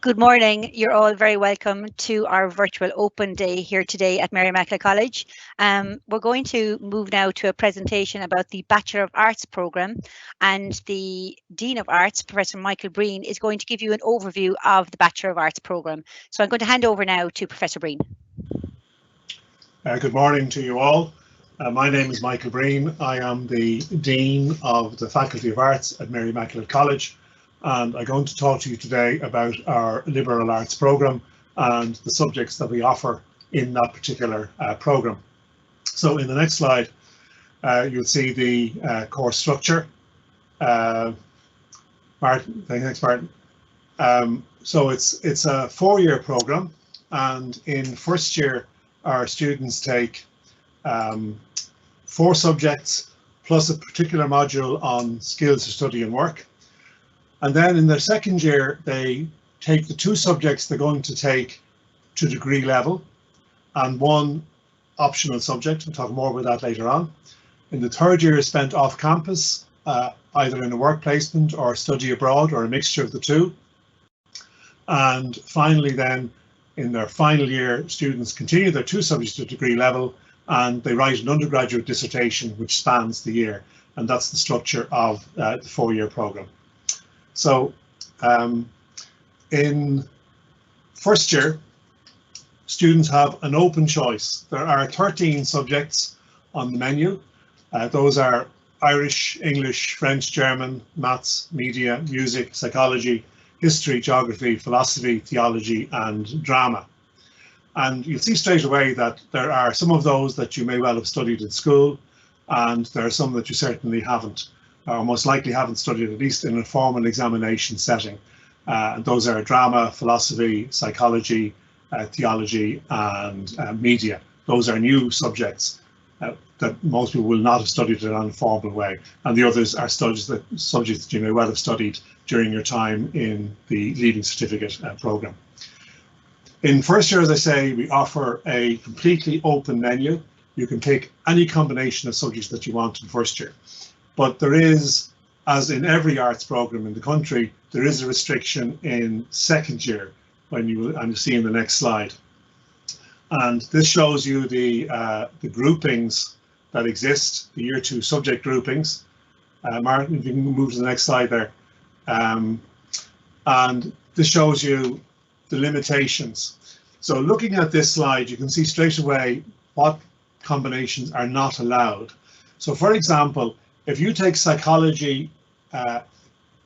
Good morning. You're all very welcome to our virtual open day here today at Mary Immaculate College. We're going to move now to a presentation about the Bachelor of Arts programme, and the Dean of Arts, Professor Michael Breen, is going to give you an overview of the Bachelor of Arts programme. So I'm going to hand over now to Professor Breen. Good morning to you all. My name is Michael Breen. I am the Dean of the Faculty of Arts at Mary Immaculate College, and I'm going to talk to you today about our liberal arts programme and the subjects that we offer in that particular programme. So in the next slide, you'll see the course structure. Martin, thanks, Martin. So it's a 4-year programme, and in first year, our students take 4 subjects plus a particular module on skills of study and work. And then in their second year, they take the 2 subjects they're going to take to degree level and 1 optional subject. We'll talk more about that later on. In the third year is spent off campus, either in a work placement or study abroad or a mixture of the 2. And finally then, in their final year, students continue their 2 subjects to degree level, and they write an undergraduate dissertation which spans the year, and that's the structure of the 4-year programme. So in first year, students have an open choice. There are 13 subjects on the menu. Those are Irish, English, French, German, maths, media, music, psychology, history, geography, philosophy, theology, and drama. And you'll see straight away that there are some of those that you may well have studied in school, and there are some that you certainly haven't, or most likely haven't studied, at least in a formal examination setting. Those are drama, philosophy, psychology, theology, and media. Those are new subjects that most people will not have studied in an informal way, and the others are subjects that you may well have studied during your time in the Leaving Certificate programme. In first year, as I say, we offer a completely open menu. You can take any combination of subjects that you want in first year, but there is, as in every arts programme in the country, there is a restriction in second year, and you see in the next slide. And this shows you the groupings that exist, the year 2 subject groupings. Martin, if you can move to the next slide there. And this shows you the limitations. So looking at this slide, you can see straight away what combinations are not allowed. So for example, if you take psychology,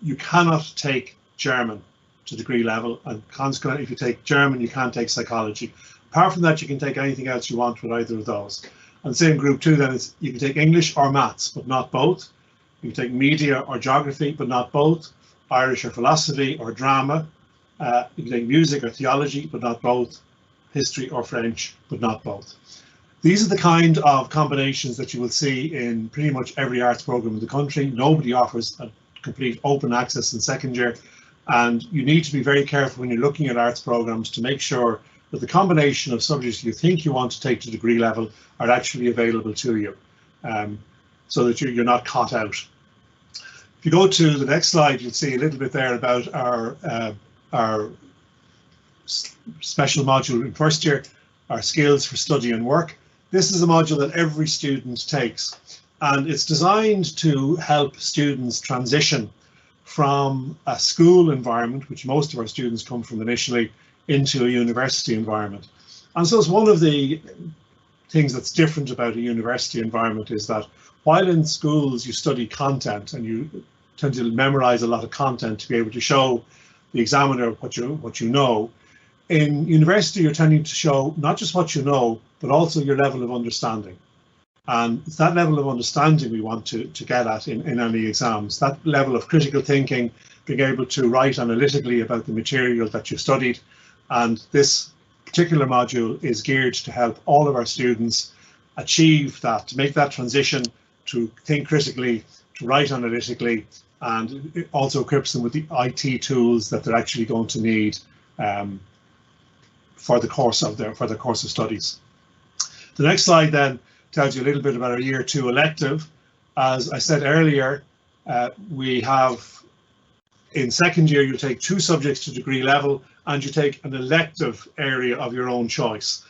you cannot take German to degree level, and consequently if you take German, you can't take psychology. Apart from that, you can take anything else you want with either of those. And say in group 2 then, you can take English or maths, but not both. You can take media or geography, but not both. Irish or philosophy or drama. You can take music or theology, but not both. History or French, but not both. These are the kind of combinations that you will see in pretty much every arts programme in the country. Nobody offers a complete open access in second year, and you need to be very careful when you're looking at arts programmes to make sure that the combination of subjects you think you want to take to degree level are actually available to you, so that you're not caught out. If you go to the next slide, you'll see a little bit there about our special module in first year, our skills for study and work. This is a module that every student takes, and it's designed to help students transition from a school environment, which most of our students come from initially, into a university environment. And so it's one of the things that's different about a university environment is that while in schools you study content and you tend to memorize a lot of content to be able to show the examiner what you know, in university you're tending to show not just what you know, but also your level of understanding. And it's that level of understanding we want to get at in any exams, that level of critical thinking, being able to write analytically about the material that you've studied. And this particular module is geared to help all of our students achieve that, to make that transition, to think critically, to write analytically, and it also equips them with the IT tools that they're actually going to need for the course of studies. The next slide then tells you a little bit about our year 2 elective. As I said earlier, we have In second year, you take 2 subjects to degree level, and you take an elective area of your own choice.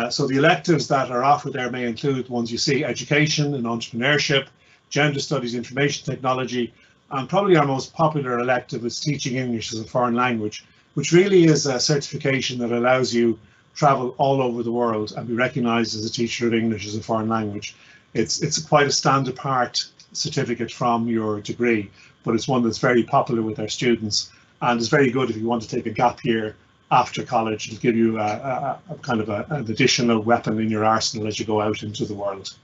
So the electives that are offered there may include ones you see: education and entrepreneurship, gender studies, information technology, and probably our most popular elective is teaching English as a foreign language, which really is a certification that allows you travel all over the world and be recognised as a teacher of English as a foreign language. It's quite a standard part certificate from your degree, but it's one that's very popular with our students, and is very good if you want to take a gap year after college. It'll give you a kind of an additional weapon in your arsenal as you go out into the world.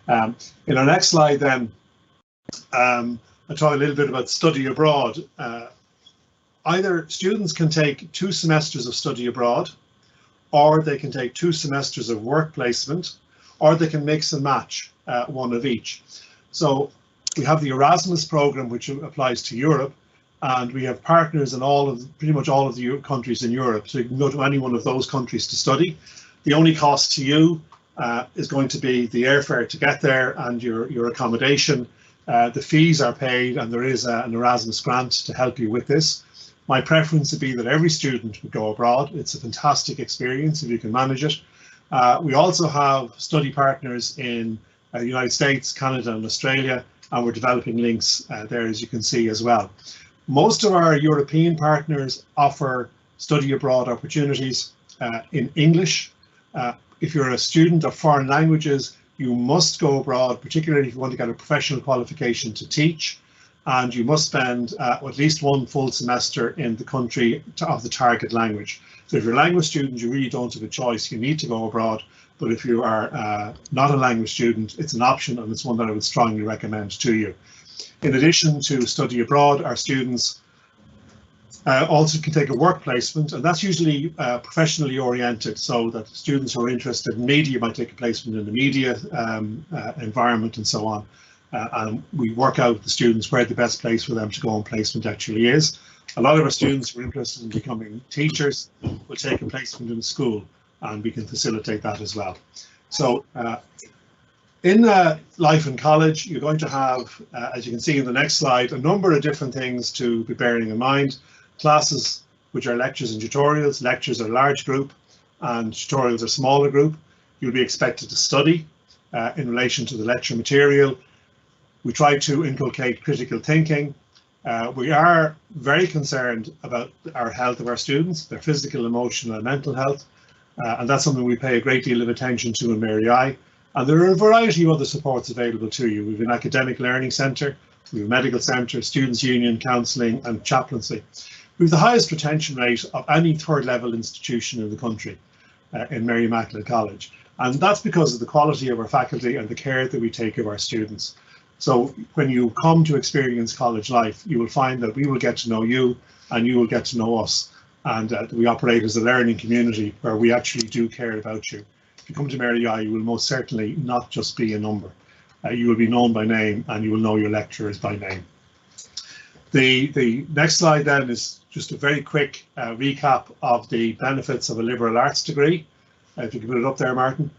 In our next slide then, I'll talk a little bit about study abroad. Either students can take 2 semesters of study abroad, or they can take 2 semesters of work placement, or they can mix and match one of each. So we have the Erasmus program, which applies to Europe, and we have partners in pretty much all of the countries in Europe. So you can go to any one of those countries to study. The only cost to you is going to be the airfare to get there and your accommodation. The fees are paid, and there is an Erasmus grant to help you with this. My preference would be that every student would go abroad. It's a fantastic experience if you can manage it. We also have study partners in the United States, Canada and Australia, and we're developing links there, as you can see as well. Most of our European partners offer study abroad opportunities in English. If you're a student of foreign languages, you must go abroad, particularly if you want to get a professional qualification to teach, and you must spend at least 1 full semester in the country of the target language. So if you're a language student, you really don't have a choice. You need to go abroad. But if you are not a language student, it's an option, and it's one that I would strongly recommend to you. In addition to study abroad, our students also can take a work placement, and that's usually professionally oriented, so that students who are interested in media might take a placement in the media environment and so on. And we work out with the students where the best place for them to go on placement actually is. A lot of our students who are interested in becoming teachers will take a placement in school, and we can facilitate that as well. So in life in college, you're going to have, as you can see in the next slide, a number of different things to be bearing in mind. Classes, which are lectures and tutorials. Lectures are large group and tutorials are smaller group. You'll be expected to study in relation to the lecture material. We try to inculcate critical thinking. We are very concerned about our health of our students, their physical, emotional and mental health. And that's something we pay a great deal of attention to in Mary I. And there are a variety of other supports available to you. We have an academic learning centre, we have a medical centre, students' union, counselling and chaplaincy. We have the highest retention rate of any third level institution in the country in Mary Immaculate College. And that's because of the quality of our faculty and the care that we take of our students. So when you come to experience college life, you will find that we will get to know you and you will get to know us. And we operate as a learning community where we actually do care about you. If you come to Mary I, you will most certainly not just be a number. You will be known by name, and you will know your lecturers by name. The next slide then is just a very quick recap of the benefits of a liberal arts degree. If you can put it up there, Martin.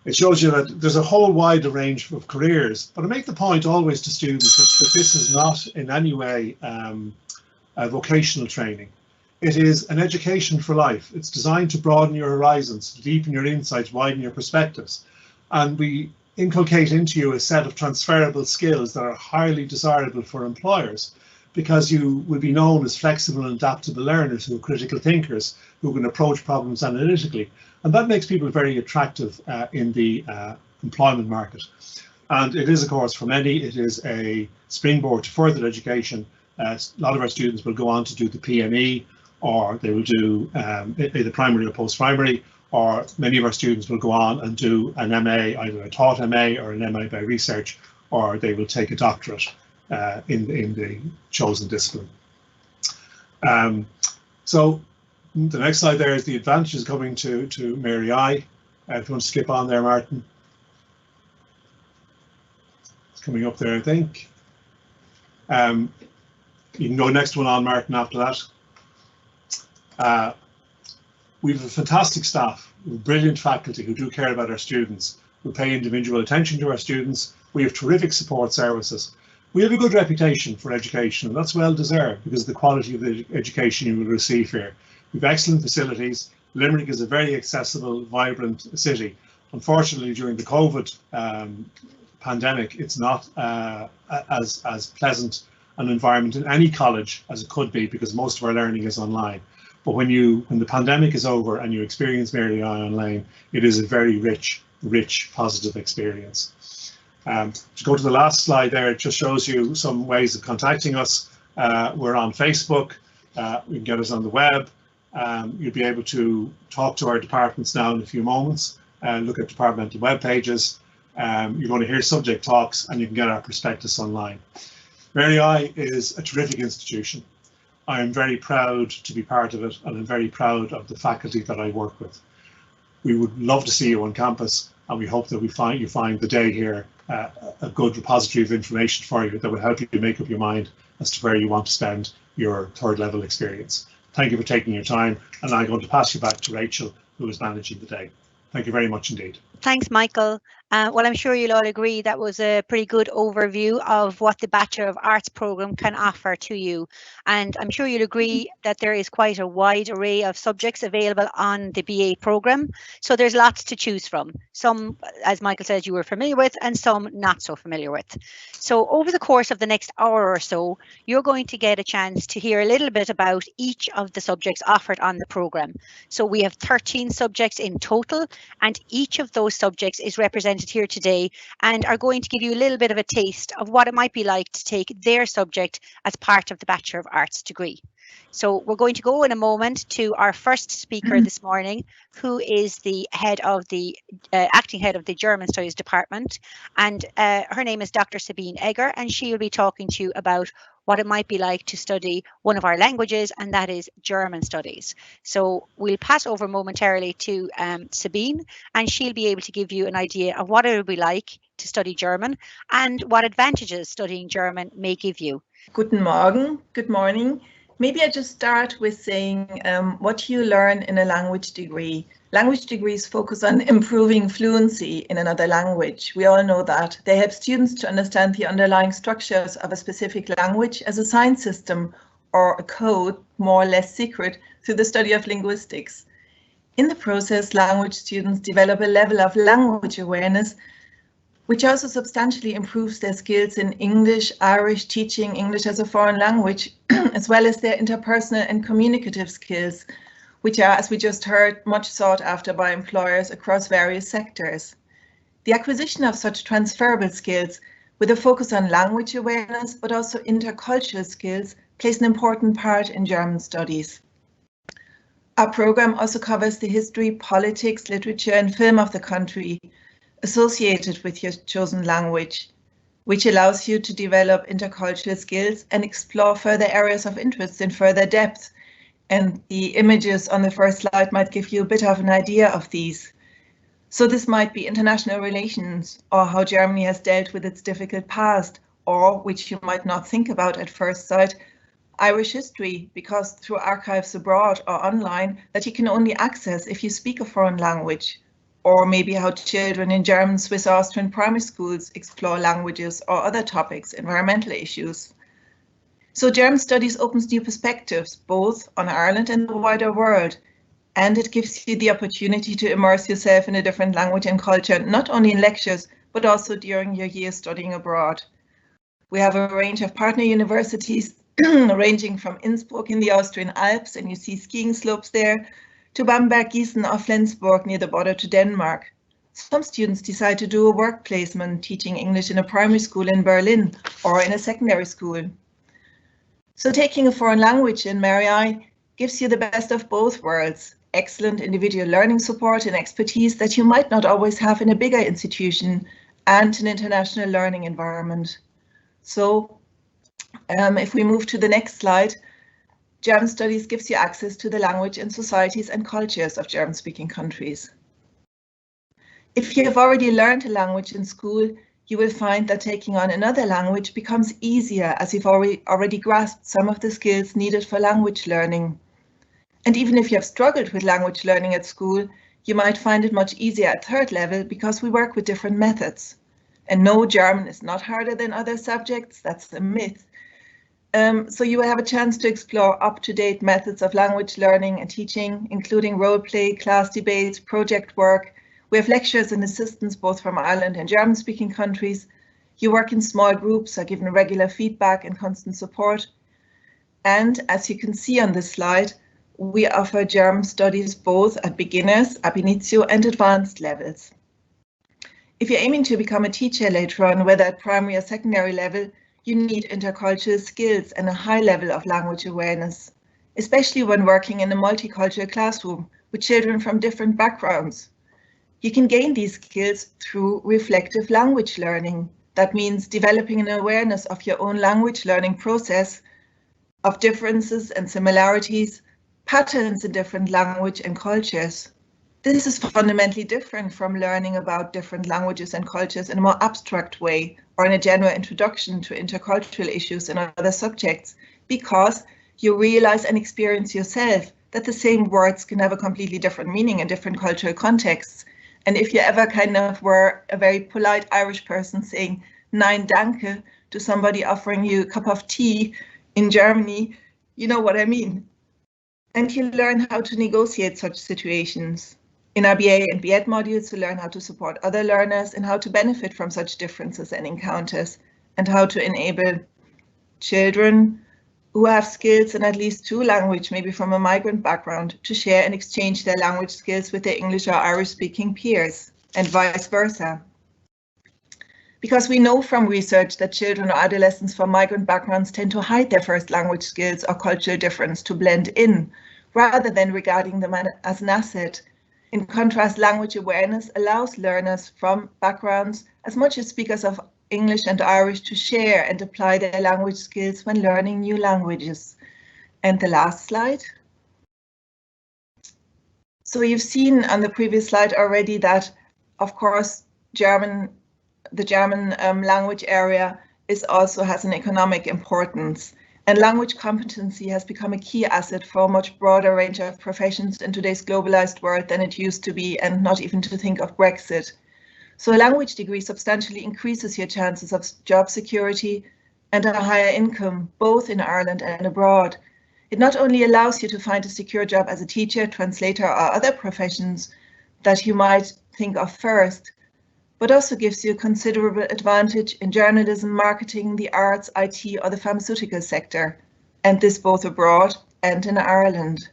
It shows you that there's a whole wide range of careers, but I make the point always to students that this is not in any way vocational training. It is an education for life. It's designed to broaden your horizons, deepen your insights, widen your perspectives. And we inculcate into you a set of transferable skills that are highly desirable for employers, because you will be known as flexible and adaptable learners who are critical thinkers, who can approach problems analytically. And that makes people very attractive in the employment market. And it is, of course, for many, it is a springboard to further education. A lot of our students will go on to do the PME, or they will do either primary or post-primary, or many of our students will go on and do an MA, either a taught MA or an MA by research, or they will take a doctorate in the chosen discipline. So the next slide there is the advantages coming to Mary I. If you want to skip on there, Martin. It's coming up there, I think. You can go next one on, Martin, after that. We have a fantastic staff, we have brilliant faculty who do care about our students. We pay individual attention to our students. We have terrific support services. We have a good reputation for education, and that's well deserved because of the quality of the education you will receive here. We have excellent facilities. Limerick is a very accessible, vibrant city. Unfortunately, during the COVID pandemic, it's not as pleasant an environment in any college as it could be, because most of our learning is online. But when the pandemic is over and you experience Mary I online, it is a very rich, positive experience. To go to the last slide there, it just shows you some ways of contacting us. We're on Facebook. You can get us on the web. You'll be able to talk to our departments now in a few moments and look at departmental web pages. You're going to hear subject talks, and you can get our prospectus online. Mary I is a terrific institution. I am very proud to be part of it, and I'm very proud of the faculty that I work with. We would love to see you on campus, and we hope that you find the day here a good repository of information for you that will help you make up your mind as to where you want to spend your third level experience. Thank you for taking your time, and I'm going to pass you back to Rachel, who is managing the day. Thank you very much indeed. Thanks, Michael. Well, I'm sure you'll all agree that was a pretty good overview of what the Bachelor of Arts programme can offer to you. And I'm sure you'll agree that there is quite a wide array of subjects available on the BA programme. So there's lots to choose from. Some, as Michael said, you were familiar with, and some not so familiar with. So over the course of the next hour or so, you're going to get a chance to hear a little bit about each of the subjects offered on the programme. So we have 13 subjects in total, and each of those subjects is represented here today and are going to give you a little bit of a taste of what it might be like to take their subject as part of the Bachelor of Arts degree. So we're going to go in a moment to our first speaker this morning, who is the head of the acting head of the German Studies Department, and her name is Dr. Sabine Egger, and she will be talking to you about what it might be like to study one of our languages, and that is German studies. So we'll pass over momentarily to Sabine, and she'll be able to give you an idea of what it will be like to study German and what advantages studying German may give you. Guten Morgen, good morning. Maybe I just start with saying what you learn in a language degree. Language degrees focus on improving fluency in another language. We all know that. They help students to understand the underlying structures of a specific language as a sign system or a code, more or less secret, through the study of linguistics. In the process, language students develop a level of language awareness which also substantially improves their skills in English, Irish, teaching English as a foreign language, as well as their interpersonal and communicative skills, which are, as we just heard, much sought after by employers across various sectors. The acquisition of such transferable skills, with a focus on language awareness, but also intercultural skills, plays an important part in German studies. Our program also covers the history, politics, literature, and film of the country, associated with your chosen language, which allows you to develop intercultural skills and explore further areas of interest in further depth. And the images on the first slide might give you a bit of an idea of these. So this might be international relations, or how Germany has dealt with its difficult past, or, which you might not think about at first sight, Irish history, because through archives abroad or online that you can only access if you speak a foreign language. Or maybe how children in German, Swiss, Austrian primary schools explore languages or other topics, environmental issues. So German studies opens new perspectives, both on Ireland and the wider world. And it gives you the opportunity to immerse yourself in a different language and culture, not only in lectures, but also during your year studying abroad. We have a range of partner universities, ranging from Innsbruck in the Austrian Alps, and you see skiing slopes there, to Bamberg, Gießen, or Flensburg near the border to Denmark. Some students decide to do a work placement teaching English in a primary school in Berlin or in a secondary school. So taking a foreign language in Mary I gives you the best of both worlds, excellent individual learning support and expertise that you might not always have in a bigger institution, and an international learning environment. So if we move to the next slide, German studies gives you access to the language and societies and cultures of German-speaking countries. If you have already learned a language in school, you will find that taking on another language becomes easier as you've already grasped some of the skills needed for language learning. And even if you have struggled with language learning at school, you might find it much easier at third level because we work with different methods. And no, German is not harder than other subjects. That's a myth. So you will have a chance to explore up-to-date methods of language learning and teaching, including role play, class debates, project work. We have lecturers and assistants both from Ireland and German-speaking countries. You work in small groups, are given regular feedback and constant support. And as you can see on this slide, we offer German studies both at beginners, ab initio, and advanced levels. If you're aiming to become a teacher later on, whether at primary or secondary level, you need intercultural skills and a high level of language awareness, especially when working in a multicultural classroom with children from different backgrounds. You can gain these skills through reflective language learning. That means developing an awareness of your own language learning process, of differences and similarities, patterns in different language and cultures. This is fundamentally different from learning about different languages and cultures in a more abstract way or in a general introduction to intercultural issues and other subjects, because you realize and experience yourself that the same words can have a completely different meaning in different cultural contexts. And if you ever kind of were a very polite Irish person saying "Nein, danke" to somebody offering you a cup of tea in Germany, you know what I mean. And you learn how to negotiate such situations. In our BA and BEd modules, to learn how to support other learners and how to benefit from such differences and encounters, and how to enable children who have skills in at least two languages, maybe from a migrant background, to share and exchange their language skills with their English or Irish-speaking peers, and vice versa. Because we know from research that children or adolescents from migrant backgrounds tend to hide their first language skills or cultural difference to blend in, rather than regarding them as an asset. In contrast, language awareness allows learners from backgrounds, as much as speakers of English and Irish, to share and apply their language skills when learning new languages. And the last slide. So you've seen on the previous slide already that, of course, the German language area also has an economic importance. And language competency has become a key asset for a much broader range of professions in today's globalized world than it used to be, and not even to think of Brexit. So a language degree substantially increases your chances of job security and a higher income, both in Ireland and abroad. It not only allows you to find a secure job as a teacher, translator, or other professions that you might think of first, but also gives you a considerable advantage in journalism, marketing, the arts, IT, or the pharmaceutical sector, and this both abroad and in Ireland.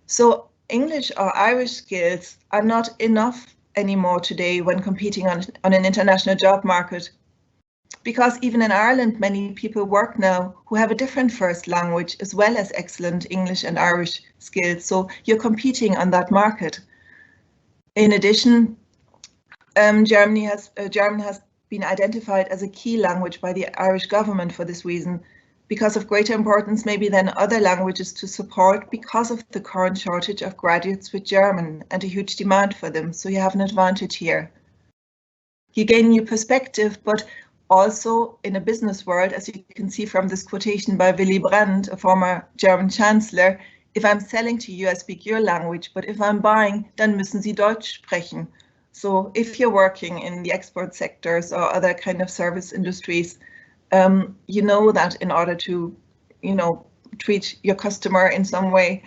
So English or Irish skills are not enough anymore today when competing on an international job market, because even in Ireland, many people work now who have a different first language as well as excellent English and Irish skills. So you're competing on that market. In addition, German has been identified as a key language by the Irish government for this reason, because of greater importance maybe than other languages to support, because of the current shortage of graduates with German and a huge demand for them. So you have an advantage here. You gain new perspective, but also in a business world, as you can see from this quotation by Willy Brandt, a former German chancellor, if I'm selling to you, I speak your language, but if I'm buying, dann müssen Sie Deutsch sprechen. So if you're working in the export sectors or other kind of service industries, you know that in order to, treat your customer in some way,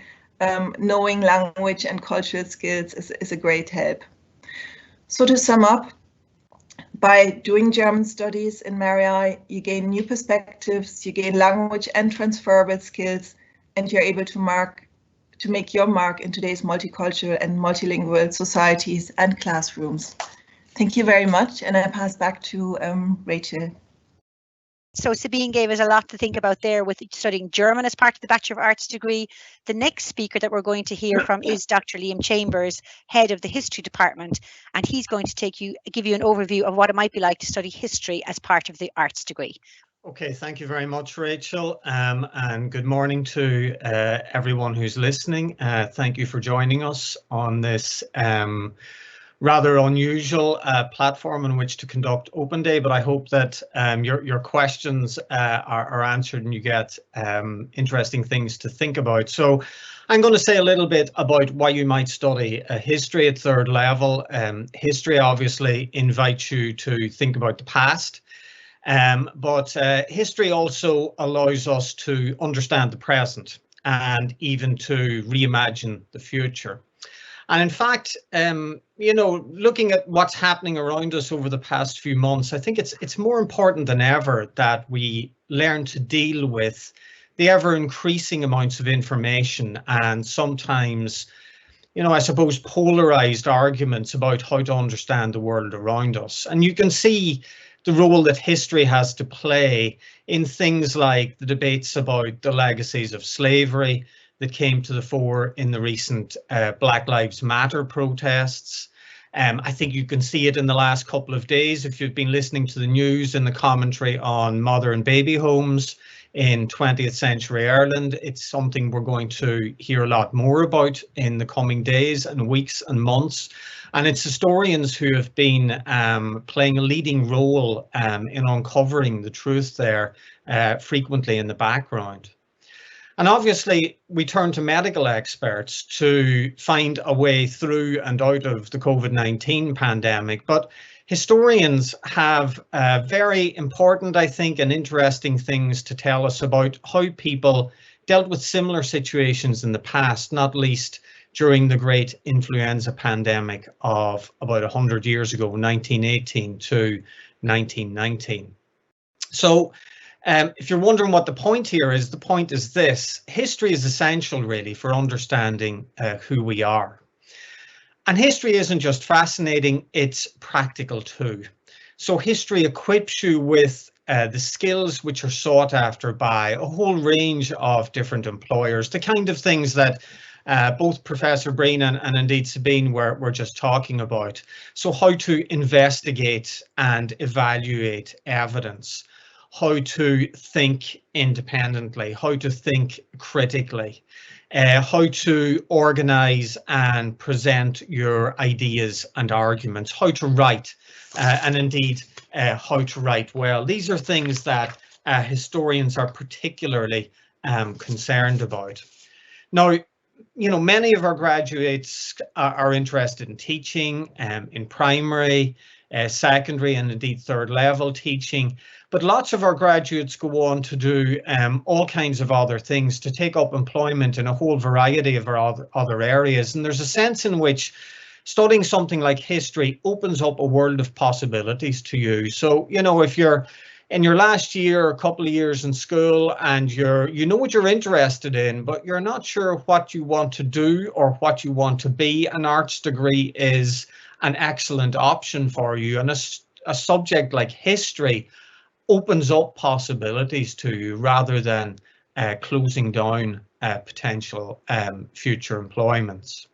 knowing language and cultural skills is a great help. So to sum up, by doing German studies in Mary, you gain new perspectives, you gain language and transferable skills, and you're able to make your mark in today's multicultural and multilingual societies and classrooms. Thank you very much, and I pass back to Rachel. So Sabine gave us a lot to think about there with studying German as part of the Bachelor of Arts degree. The next speaker that we're going to hear from is Dr. Liam Chambers, head of the history department, and he's going to give you an overview of what it might be like to study history as part of the arts degree. Okay, thank you very much, Rachel, and good morning to everyone who's listening. Thank you for joining us on this rather unusual platform in which to conduct Open Day, but I hope that your questions are answered and you get interesting things to think about. So I'm going to say a little bit about why you might study history at third level. History obviously invites you to think about the past, but history also allows us to understand the present and even to reimagine the future. And in fact, you know, looking at what's happening around us over the past few months, I think it's more important than ever that we learn to deal with the ever increasing amounts of information and sometimes, you know, I suppose polarized arguments about how to understand the world around us. And you can see the role that history has to play in things like the debates about the legacies of slavery that came to the fore in the recent Black Lives Matter protests. I think you can see it in the last couple of days if you've been listening to the news and the commentary on mother and baby homes in 20th century Ireland. It's something we're going to hear a lot more about in the coming days and weeks and months. And it's historians who have been playing a leading role in uncovering the truth there, frequently in the background. And obviously, we turn to medical experts to find a way through and out of the COVID-19 pandemic. But historians have very important, I think, and interesting things to tell us about how people dealt with similar situations in the past, not least during the great influenza pandemic of about 100 years ago, 1918 to 1919. So, if you're wondering what the point here is, the point is this: history is essential really for understanding who we are. And history isn't just fascinating, it's practical too. So history equips you with the skills which are sought after by a whole range of different employers, the kind of things that both Professor Breen and indeed Sabine were just talking about. So how to investigate and evaluate evidence, how to think independently, how to think critically, how to organize and present your ideas and arguments, how to write, and indeed how to write well. These are things that historians are particularly concerned about. Now, you know, many of our graduates are interested in teaching in primary, secondary, and indeed third level teaching. But lots of our graduates go on to do all kinds of other things, to take up employment in a whole variety of other areas. And there's a sense in which studying something like history opens up a world of possibilities to you. So, you know, if you're in your last year or a couple of years in school and you know what you're interested in, but you're not sure what you want to do or what you want to be, an arts degree is an excellent option for you. And a subject like history opens up possibilities to you rather than closing down potential future employments.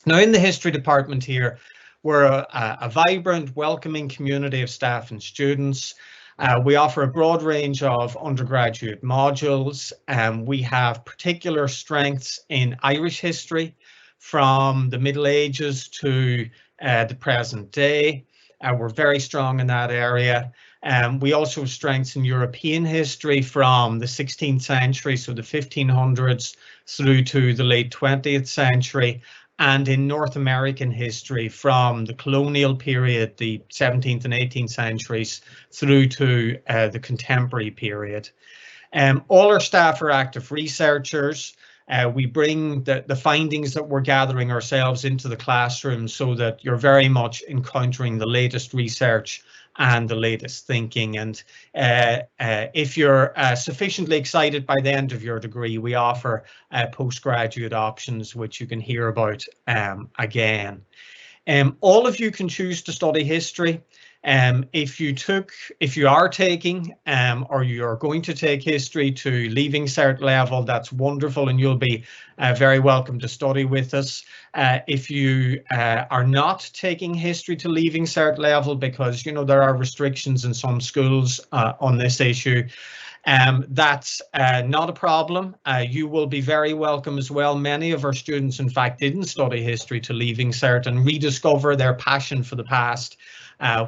Now, in the history department here, we're a vibrant, welcoming community of staff and students. We offer a broad range of undergraduate modules. We have particular strengths in Irish history from the Middle Ages to the present day. We're very strong in that area. We also have strengths in European history from the 16th century, so the 1500s, through to the late 20th century, and in North American history from the colonial period, the 17th and 18th centuries, through to the contemporary period. All our staff are active researchers. We bring the findings that we're gathering ourselves into the classroom so that you're very much encountering the latest research and the latest thinking. And if you're sufficiently excited by the end of your degree, we offer postgraduate options, which you can hear about again. All of you can choose to study history. If you are taking or you're going to take history to Leaving Cert level, that's wonderful, and you'll be very welcome to study with us. If you are not taking history to Leaving Cert level, because you know there are restrictions in some schools on this issue, That's not a problem. You will be very welcome as well. Many of our students, in fact, didn't study history to Leaving Cert and rediscover their passion for the past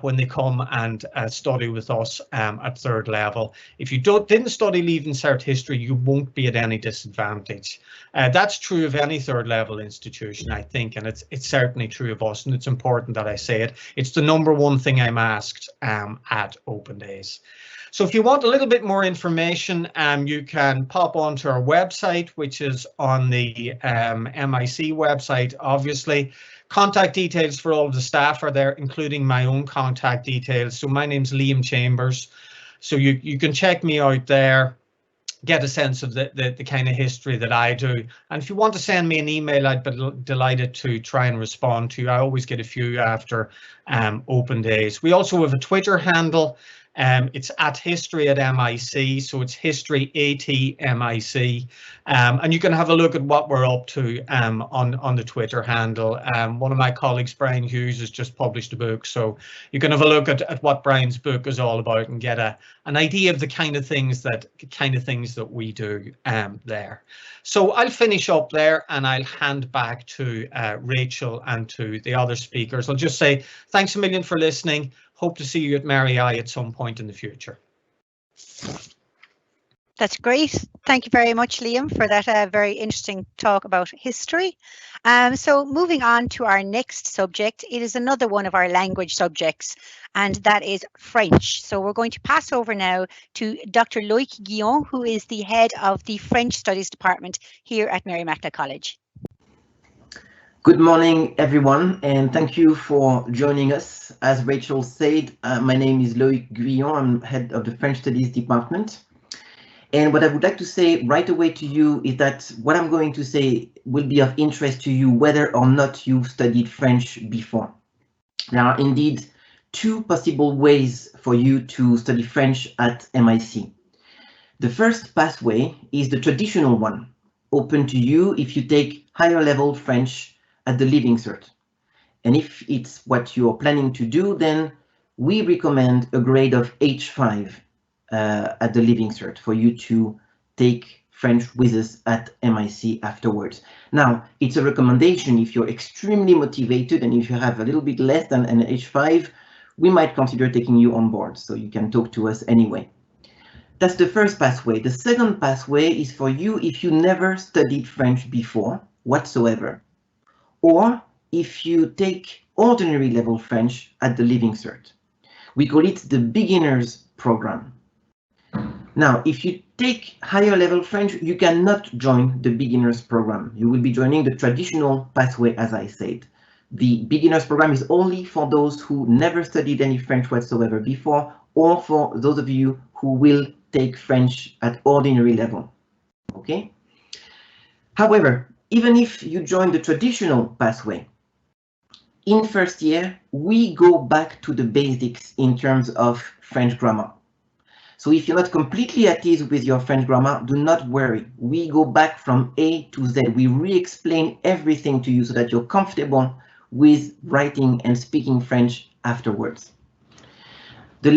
when they come and study with us at third level. If you didn't study Leaving Cert history, you won't be at any disadvantage. That's true of any third level institution, I think, and it's certainly true of us, and it's important that I say it. It's the #1 thing I'm asked at Open Days. So if you want a little bit more information, you can pop onto our website, which is on the MIC website, obviously. Contact details for all of the staff are there, including my own contact details. So my name's Liam Chambers. So you can check me out there, get a sense of the kind of history that I do. And if you want to send me an email, I'd be delighted to try and respond to you. I always get a few after Open Days. We also have a Twitter handle. It's at history@mic, so it's history@mic, and you can have a look at what we're up to on the Twitter handle. One of my colleagues, Brian Hughes, has just published a book, so you can have a look at what Brian's book is all about and get an idea of the kind of things that we do there. So I'll finish up there and I'll hand back to Rachel and to the other speakers. I'll just say thanks a million for listening. Hope to see you at Mary I at some point in the future. That's great. Thank you very much, Liam, for that very interesting talk about history. So moving on to our next subject, it is another one of our language subjects, and that is French. So we're going to pass over now to Dr. Loïc Guillon, who is the head of the French Studies Department here at Mary Immaculate College. Good morning, everyone, and thank you for joining us. As Rachel said, my name is Loïc Guillon. I'm head of the French Studies Department. And what I would like to say right away to you is that what I'm going to say will be of interest to you whether or not you've studied French before. There are indeed two possible ways for you to study French at MIC. The first pathway is the traditional one, open to you if you take higher level French at the Leaving Cert. And if it's what you're planning to do, then we recommend a grade of H5 at the Leaving Cert for you to take French with us at MIC afterwards. Now, it's a recommendation. If you're extremely motivated and if you have a little bit less than an H5, we might consider taking you on board, so you can talk to us anyway. That's the first pathway. The second pathway is for you if you never studied French before whatsoever, or if you take ordinary level French at the Leaving Cert. We call it the beginners program. Now, if you take higher level French, you cannot join the beginners program. You will be joining the traditional pathway, as I said. The beginners program is only for those who never studied any French whatsoever before, or for those of you who will take French at ordinary level. Okay? However, even if you join the traditional pathway, in first year, we go back to the basics in terms of French grammar. So if you're not completely at ease with your French grammar, do not worry. We go back from A to Z. We re-explain everything to you so that you're comfortable with writing and speaking French afterwards. The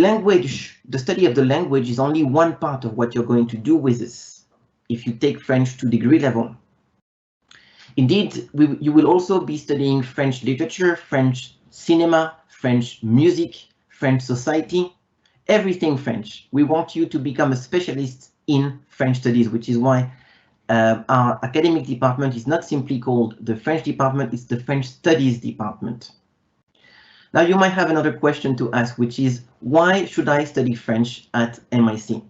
study of the language is only one part of what you're going to do with this if you take French to degree level. Indeed, you will also be studying French literature, French cinema, French music, French society, everything French. We want you to become a specialist in French studies, which is why our academic department is not simply called the French department, it's the French Studies Department. Now you might have another question to ask, which is, why should I study French at MIC?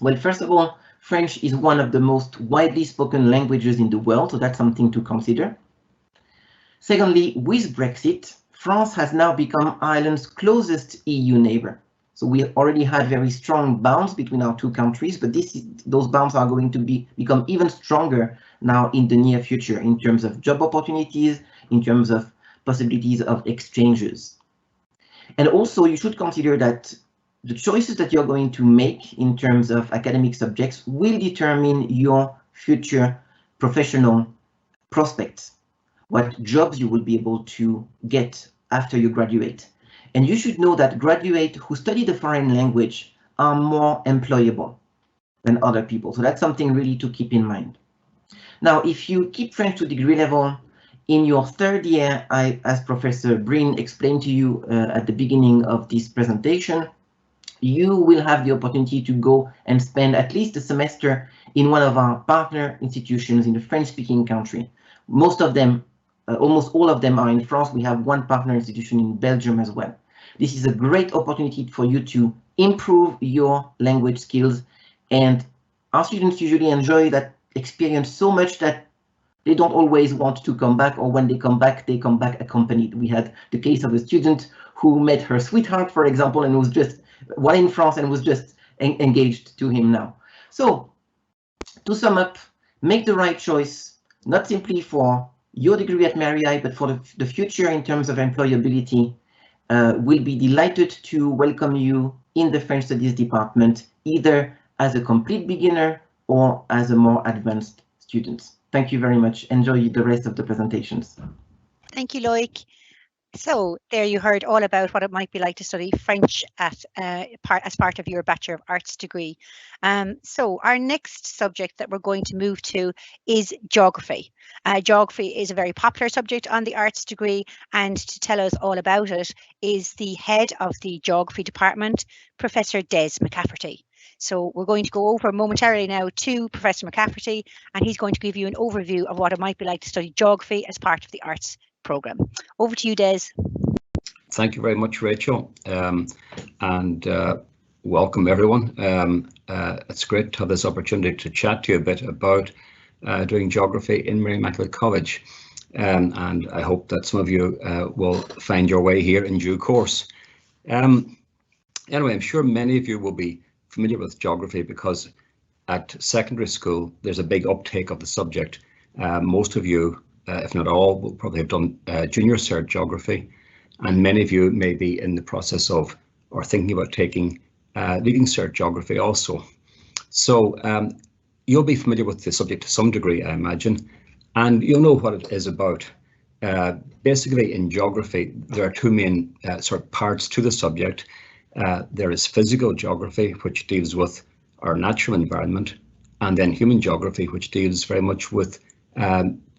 Well, first of all, French is one of the most widely spoken languages in the world, so that's something to consider. Secondly, with Brexit, France has now become Ireland's closest EU neighbor. So we already had very strong bonds between our two countries, but those bonds are going to become even stronger now in the near future in terms of job opportunities, in terms of possibilities of exchanges. And also you should consider that the choices that you're going to make in terms of academic subjects will determine your future professional prospects, what jobs you will be able to get after you graduate. And you should know that graduates who study the foreign language are more employable than other people. So that's something really to keep in mind. Now, if you keep French to degree level in your third year, as Professor Breen explained to you at the beginning of this presentation, you will have the opportunity to go and spend at least a semester in one of our partner institutions in the French-speaking country. Most of them, almost all of them are in France. We have one partner institution in Belgium as well. This is a great opportunity for you to improve your language skills, and our students usually enjoy that experience so much that they don't always want to come back, or when they come back accompanied. We had the case of a student who met her sweetheart, for example, and was just one in France and was just engaged to him now. So to sum up, make the right choice, not simply for your degree at Mary I, but for the future in terms of employability. We'll be delighted to welcome you in the French Studies department, either as a complete beginner or as a more advanced student. Thank you very much. Enjoy the rest of the presentations. Thank you, Loic. So there you heard all about what it might be like to study French at as part of your Bachelor of Arts degree. So our next subject that we're going to move to is geography. Geography is a very popular subject on the arts degree, and to tell us all about it is the head of the geography department, Professor Des McCafferty. So we're going to go over momentarily now to Professor McCafferty, and he's going to give you an overview of what it might be like to study geography as part of the arts program. Over to you, Des. Thank you very much, Rachel, and welcome everyone. It's great to have this opportunity to chat to you a bit about doing geography in Mary Immaculate College, and I hope that some of you will find your way here in due course. Anyway, I'm sure many of you will be familiar with geography because at secondary school there's a big uptake of the subject. Most of you, if not all, will probably have done junior cert geography, and many of you may be in the process of or thinking about taking leading cert geography also. So you'll be familiar with the subject to some degree, I imagine, and you'll know what it is about. Basically, in geography, there are two main sort of parts to the subject. There is physical geography, which deals with our natural environment, and then human geography, which deals very much with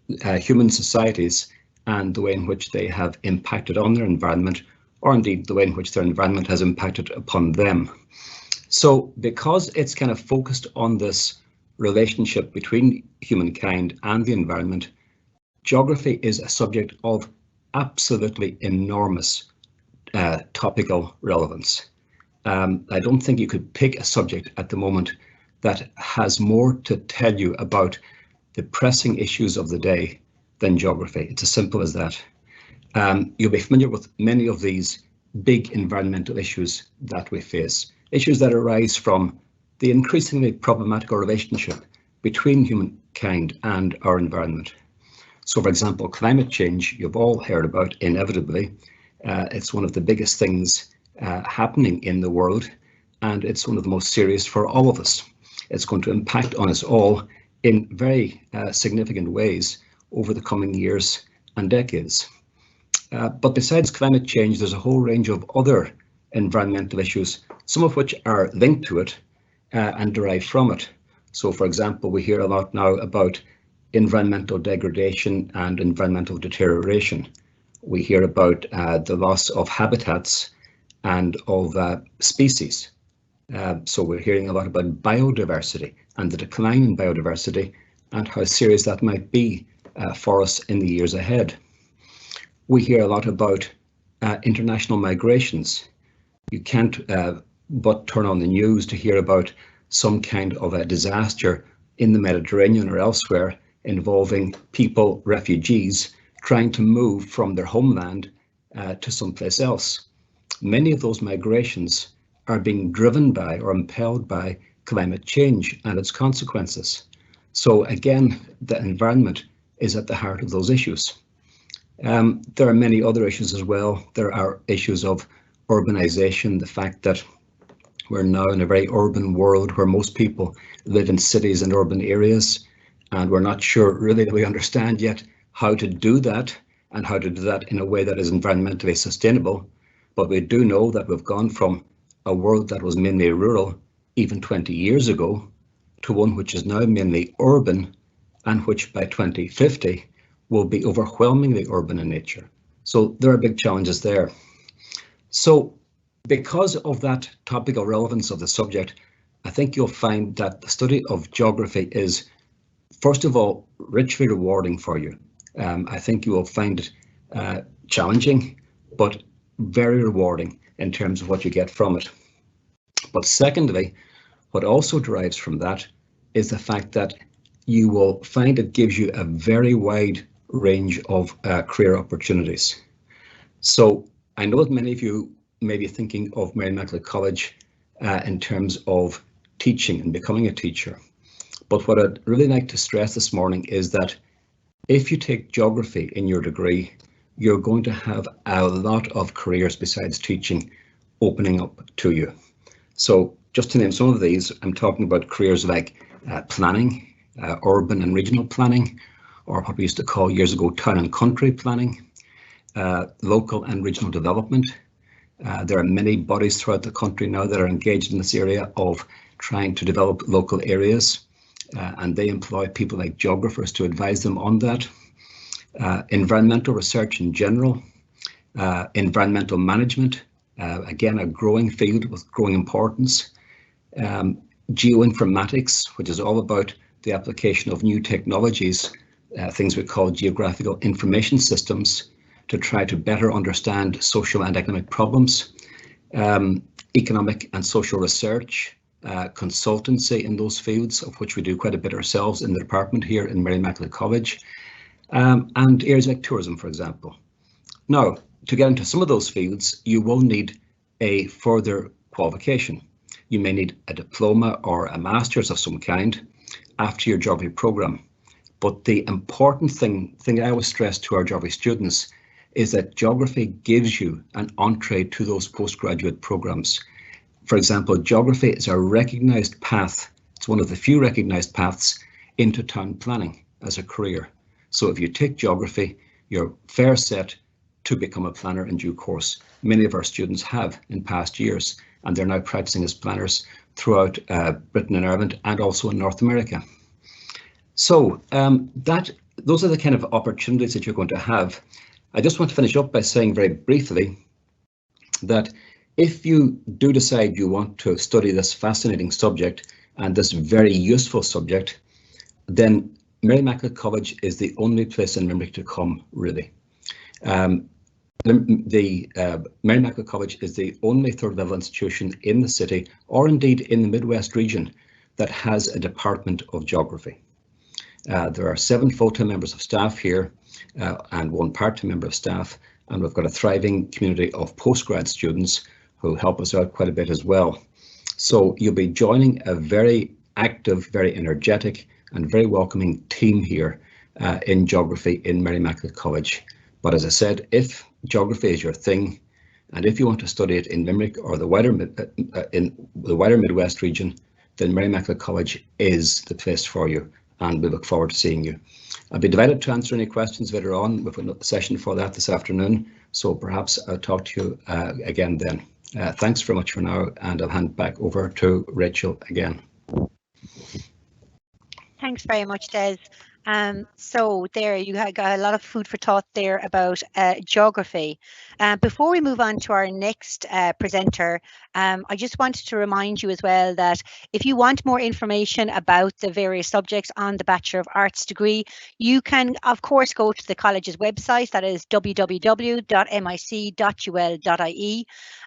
human societies and the way in which they have impacted on their environment, or indeed the way in which their environment has impacted upon them. So because it's kind of focused on this relationship between humankind and the environment, geography is a subject of absolutely enormous topical relevance. I don't think you could pick a subject at the moment that has more to tell you about the pressing issues of the day than geography. It's as simple as that. You'll be familiar with many of these big environmental issues that we face, issues that arise from the increasingly problematical relationship between humankind and our environment. So, for example, climate change, you've all heard about inevitably. It's one of the biggest things happening in the world, and it's one of the most serious for all of us. It's going to impact on us all in very significant ways over the coming years and decades. But besides climate change, there's a whole range of other environmental issues, some of which are linked to it and derive from it. So, for example, we hear a lot now about environmental degradation and environmental deterioration. We hear about the loss of habitats and of species. So we're hearing a lot about biodiversity and the decline in biodiversity and how serious that might be for us in the years ahead. We hear a lot about international migrations. You can't but turn on the news to hear about some kind of a disaster in the Mediterranean or elsewhere involving people, refugees, trying to move from their homeland to someplace else. Many of those migrations are being driven by or impelled by climate change and its consequences. So again, the environment is at the heart of those issues. There are many other issues as well. There are issues of urbanization, the fact that we're now in a very urban world where most people live in cities and urban areas, and we're not sure really that we understand yet how to do that and how to do that in a way that is environmentally sustainable. But we do know that we've gone from a world that was mainly rural even 20 years ago to one which is now mainly urban and which by 2050 will be overwhelmingly urban in nature. So there are big challenges there. So because of that topical relevance of the subject, I think you'll find that the study of geography is, first of all, richly rewarding for you. I think you will find it challenging, but very rewarding in terms of what you get from it. But secondly, what also derives from that is the fact that you will find it gives you a very wide range of career opportunities. So I know that many of you may be thinking of Mary Immaculate College in terms of teaching and becoming a teacher. But what I'd really like to stress this morning is that if you take geography in your degree, you're going to have a lot of careers besides teaching opening up to you. So just to name some of these, I'm talking about careers like planning, urban and regional planning, or what we used to call years ago town and country planning, local and regional development. There are many bodies throughout the country now that are engaged in this area of trying to develop local areas, and they employ people like geographers to advise them on that. Environmental research in general, environmental management, again, a growing field with growing importance. Geoinformatics, which is all about the application of new technologies, things we call geographical information systems, to try to better understand social and economic problems. Economic and social research, consultancy in those fields, of which we do quite a bit ourselves in the department here in Mary Immaculate College, and areas like tourism, for example. Now, to get into some of those fields, you will need a further qualification. You may need a diploma or a master's of some kind after your geography program. But the important thing I always stress to our geography students is that geography gives you an entree to those postgraduate programs. For example, geography is a recognized path. It's one of the few recognized paths into town planning as a career. So if you take geography, you're fair set to become a planner in due course. Many of our students have in past years, and they're now practicing as planners throughout Britain and Ireland and also in North America. So those are the kind of opportunities that you're going to have. I just want to finish up by saying very briefly that if you do decide you want to study this fascinating subject and this very useful subject, then Mary Immaculate College is the only place in Limerick to come, really. Mary Immaculate College is the only third level institution in the city, or indeed in the Midwest region, that has a department of geography. There are 7 full-time members of staff here and 1 part-time member of staff, and we've got a thriving community of postgrad students who help us out quite a bit as well. So you'll be joining a very active, very energetic and very welcoming team here in geography in Mary Immaculate College. But as I said, if geography is your thing, and if you want to study it in Limerick or the wider Midwest region, then Mary Immaculate College is the place for you, and we look forward to seeing you. I'll be delighted to answer any questions later on. We've got a session for that this afternoon, so perhaps I'll talk to you again then. Thanks very much for now, and I'll hand back over to Rachel again. Thanks very much, Des. So there you got a lot of food for thought there about geography. Before we move on to our next presenter, I just wanted to remind you as well that if you want more information about the various subjects on the Bachelor of Arts degree, you can of course go to the college's website, that is www.mic.ul.ie,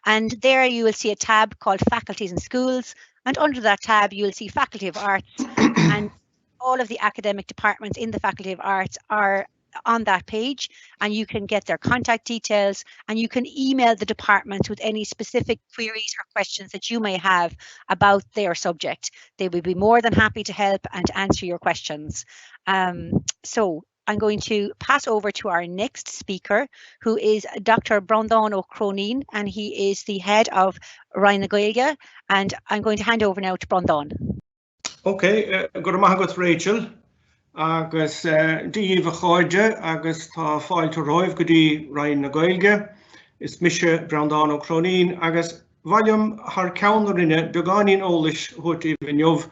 and there you will see a tab called Faculties and Schools, and under that tab you will see Faculty of Arts, and all of the academic departments in the Faculty of Arts are on that page, and you can get their contact details, and you can email the departments with any specific queries or questions that you may have about their subject. They will be more than happy to help and to answer your questions. So I'm going to pass over to our next speaker, who is Dr. Brondan O'Croneen, and he is the head of Ryan na Gaeilge, and I'm going to hand over now to Brondan. Okay, good morning, Rachel. Agus díomh a cháide agus tá fáilte roimh go dtí Ryan na Gaeilge. Is Misha Brondan O'Croneen agus volume har counter rinne beganin ólis hut I vinjov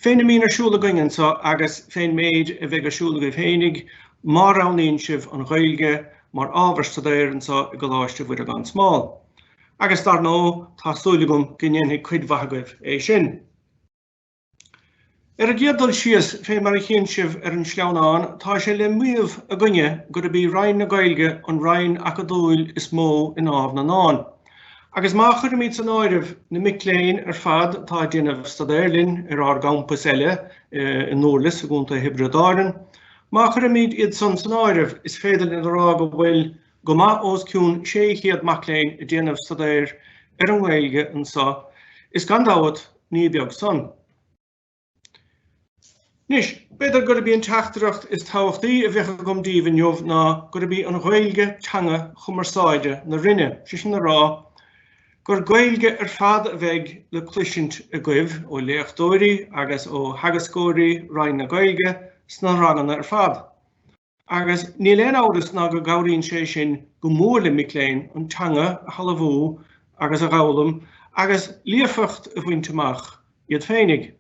féin mína siúla gingen sa agus féin méid a bheith siúla go féinnig mar ranín sibh an ghailge mar ábharstadéir an sa goláiste bhuiir a gan smáil. Agus dar nó tá súlagum gnéanthe cuidmhathagah é sin. A géadal sios fé mar a chéan sibh an sleanán tá sé le muomh a gunne gur a bí rain na gailge an rain acadúil is mó in ábh na nán. Agus má chur míid san áirih na micléin fad tá déanamh stadéirlinn ar gampus eile in Norlis a gúnta Hebridáirin. Má chur míid iad san áirih is féidir in rá go bhfuil go má os ciún 600 macléin a déanamh stadéir ar an Gaeilge an sa is gan dáhat ní beag san. Nis, beidir gur bí an teachtareacht is táhachtaí a bheith gom díomh inniuh ná gur bí an Gaeilge teanga chumarsáide na rinne, sin na rá, gur Gaeilge fad a bheith le cluisint a goibh ó léachtóirí agus ó hagascóirí rain na Gaeilge sna ranganna fad. Agus ní leon áras ná go gabhraíonn sé sin go mór le micléin an teanga a chalamhú agus a ghabhlam agus líofacht a bhainteach iad féinnig.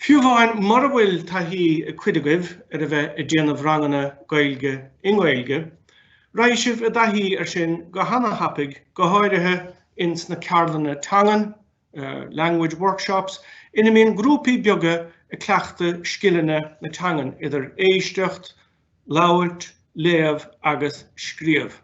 Fiúmháin mar bhfuil taithí a cuideagaibh ar a bheith a déanamh ranganna Gaeilge in Gaeilge, raisibh a daithí ar sin go hana hapig go háirithe ins na cearlanna tangan, language workshops, ina míon grúpaí beaga a cleachta skillene na tangan idir éisteacht, labhairt, léamh agus scríomh.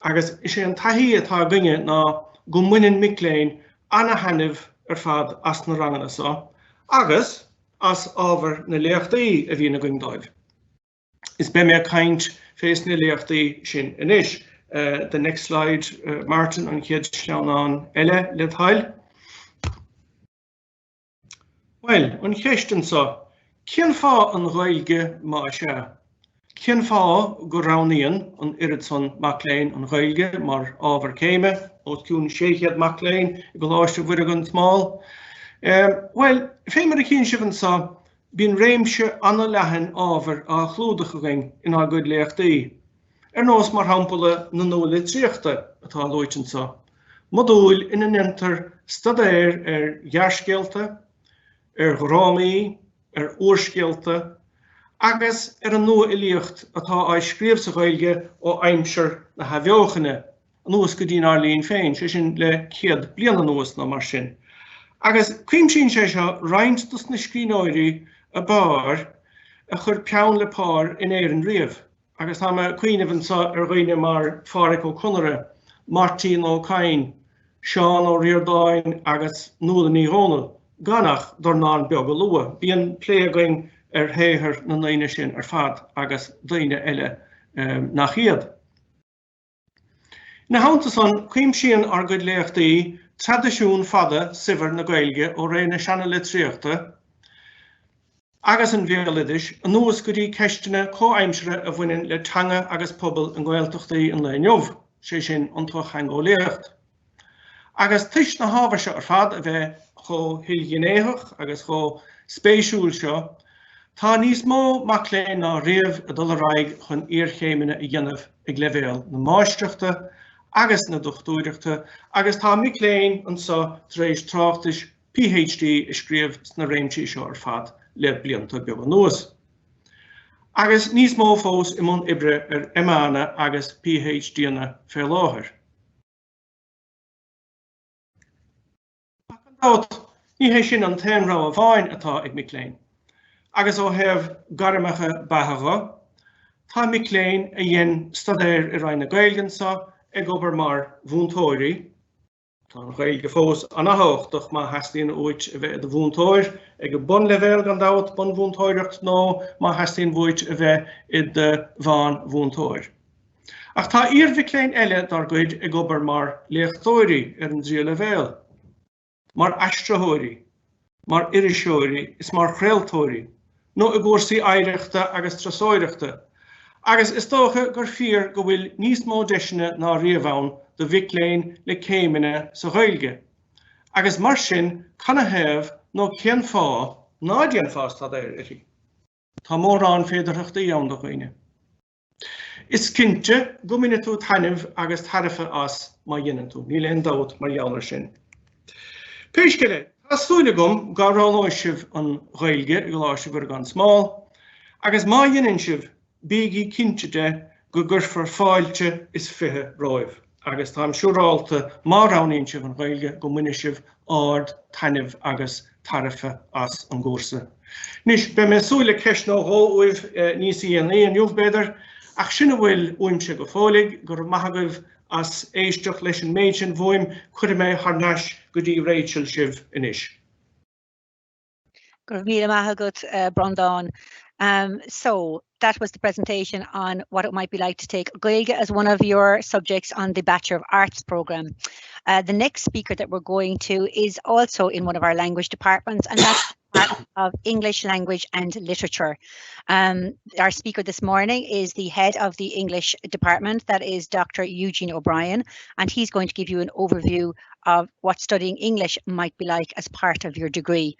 Agus is sé an taithí atá gunne ná go muineann micléin anna hanamh ar fad as na ranganna sa, agus as ábhar na léachtaí a bhí na gcuindáibh. Is be mé caint fés na léachtaí sin inis. The next slide, Martin, an chéad sleanán eile le thail. Well, an cheistan sa, cén fá an Gaeilge má sé? Cén fá go raníonn an irid san macléin an Gaeilge mar ábhar céime, ó ciún 600 macléin I go láiste bhuiir an smáil. Well, fé mar a cín sibh an sa, bín réimse anna lehan ábhar a chlúdach going in á gcuid léachtaí. Nós mar hampala na nóla tríochta atá loitin sa. Modúil ina nentar stadéir ghearrscéalta, grámaí, uorscéalta, agus an nua ilíocht atá á scríomh sa Gaeilge ó aimseir na habeochanna, nuas go dtíon Arlíonn féin, sé sin le 100 bliana nuas na mar sin. Agus cuim sin sé seo roinnt dus na scríbhneoirí a bár a chur peann le pár in éireann riamh. Agus tá cuioineh an sa roiine mar Fáric ó Conairí, Martin ó Cain, Seán ó Riordáin agus Nuala ní Hónal, ganach dar ná beag go lua. Bíon lé going héithir na naine sin fad agus daine eile nach iad. Na hánta san cuim sin ar gcuid léachtaí tradiisiún fada sibhar na Gaeilge ó réine seanna le tríochta, agus an bhéalidis, an nuas go dtí ceistena có-aimsire a bhaineann le teanga agus pobal an Gaeltachtaí an léinneomh, sé sin an tuachang ó léocht. Agus tuis na hábhairse ar fad a bheith cho hilgénéthach agus cho spéisiúil seo, tá níos mó macléin ná riamh a dul raig chun iarchéimine I dhéanamh ag leibhéal na máisteachta agus na dochtúireachta, agus tá micléin an sa tréis tráchtais PhD I scríomh na réimsí seo ar fad le blianta beag an nuas. Agus níos mó fós I mbun ibre MA-na agus PhD-na fé láthir. Ní hé sin an téanrá a bháin atá ag micléin. Agus ó hebh garamacha bathaga, tá micléin a dhéann stadéir I rainn na Gaeilge sa ag obair mar bhúntóirí. Tá an Gaeilge fós an athóchtach má heastíonn uait a bheith a bhúntóir ag go bun leibhéal gan dáhat bun bhúntóireacht nó má heastíonn uait a bheith I de bhán bhúntóir. Ach tá iarmhicléin eile dar gcuid ag obair mar léachtóirí an drí leibhéal. Mar astrathóirí, mar iriseoirí, is mar chraoltóirí, nó a gcúrsaí éireachta agus trasóireachta. Agus is dócha gur fíor go bhfuil níos mó deisina ná riamhán do mhicléin le céimine sa Gaeilge. Agus mar sin canna hebh nó cén fá ná déan fá stadéir irí. Tá mórrán féidirthachta dheann do chuoine. Is cinte go minic tú tainmh agus tarifa as má dhéanaan tú, ní leon dát mar dheallar sin. Péisceile, tá súile gom gá ráláis sibh an Ghaeilge go láis gur gan smáil, agus má dhéanaan sibh bígí cinte go gurfar fáilte is fithe roimh. Agus tá siúráilta má ránaíonn sibh an Ghaeilge go minic sibh ard tainmh agus tarifa as an gcúrsa. Nis be me súile ceis nó hóibh níos íon líon jobh beidir, ach sinna bhfuil uimse go fólaigh gur maithagah as éisteach leis an méid sin bhfuim chuir mé thnáis go dtí Rachel sibh inis. Gur míle maith agat, Brondan. So that was the presentation on what it might be like to take Gaeilge as one of your subjects on the Bachelor of Arts programme. The next speaker that we're going to is also in one of our language departments, and that's of English language and literature. Our speaker this morning is the head of the English department, that is Dr. Eugene O'Brien, and he's going to give you an overview of what studying English might be like as part of your degree.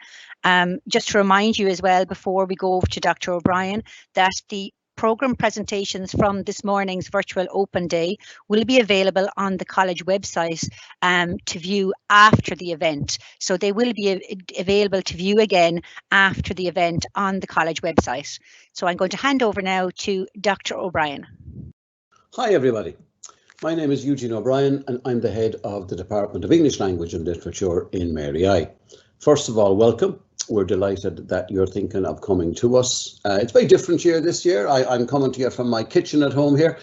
Just to remind you as well, before we go over to Dr. O'Brien, that the programme presentations from this morning's virtual open day will be available on the college website to view after the event. So they will be available to view again after the event on the college website. So I'm going to hand over now to Dr. O'Brien. Hi everybody, my name is Eugene O'Brien and I'm the head of the Department of English Language and Literature in Mary I. First of all, welcome. We're delighted that you're thinking of coming to us. It's a very different year this year. I'm coming to you from my kitchen at home here,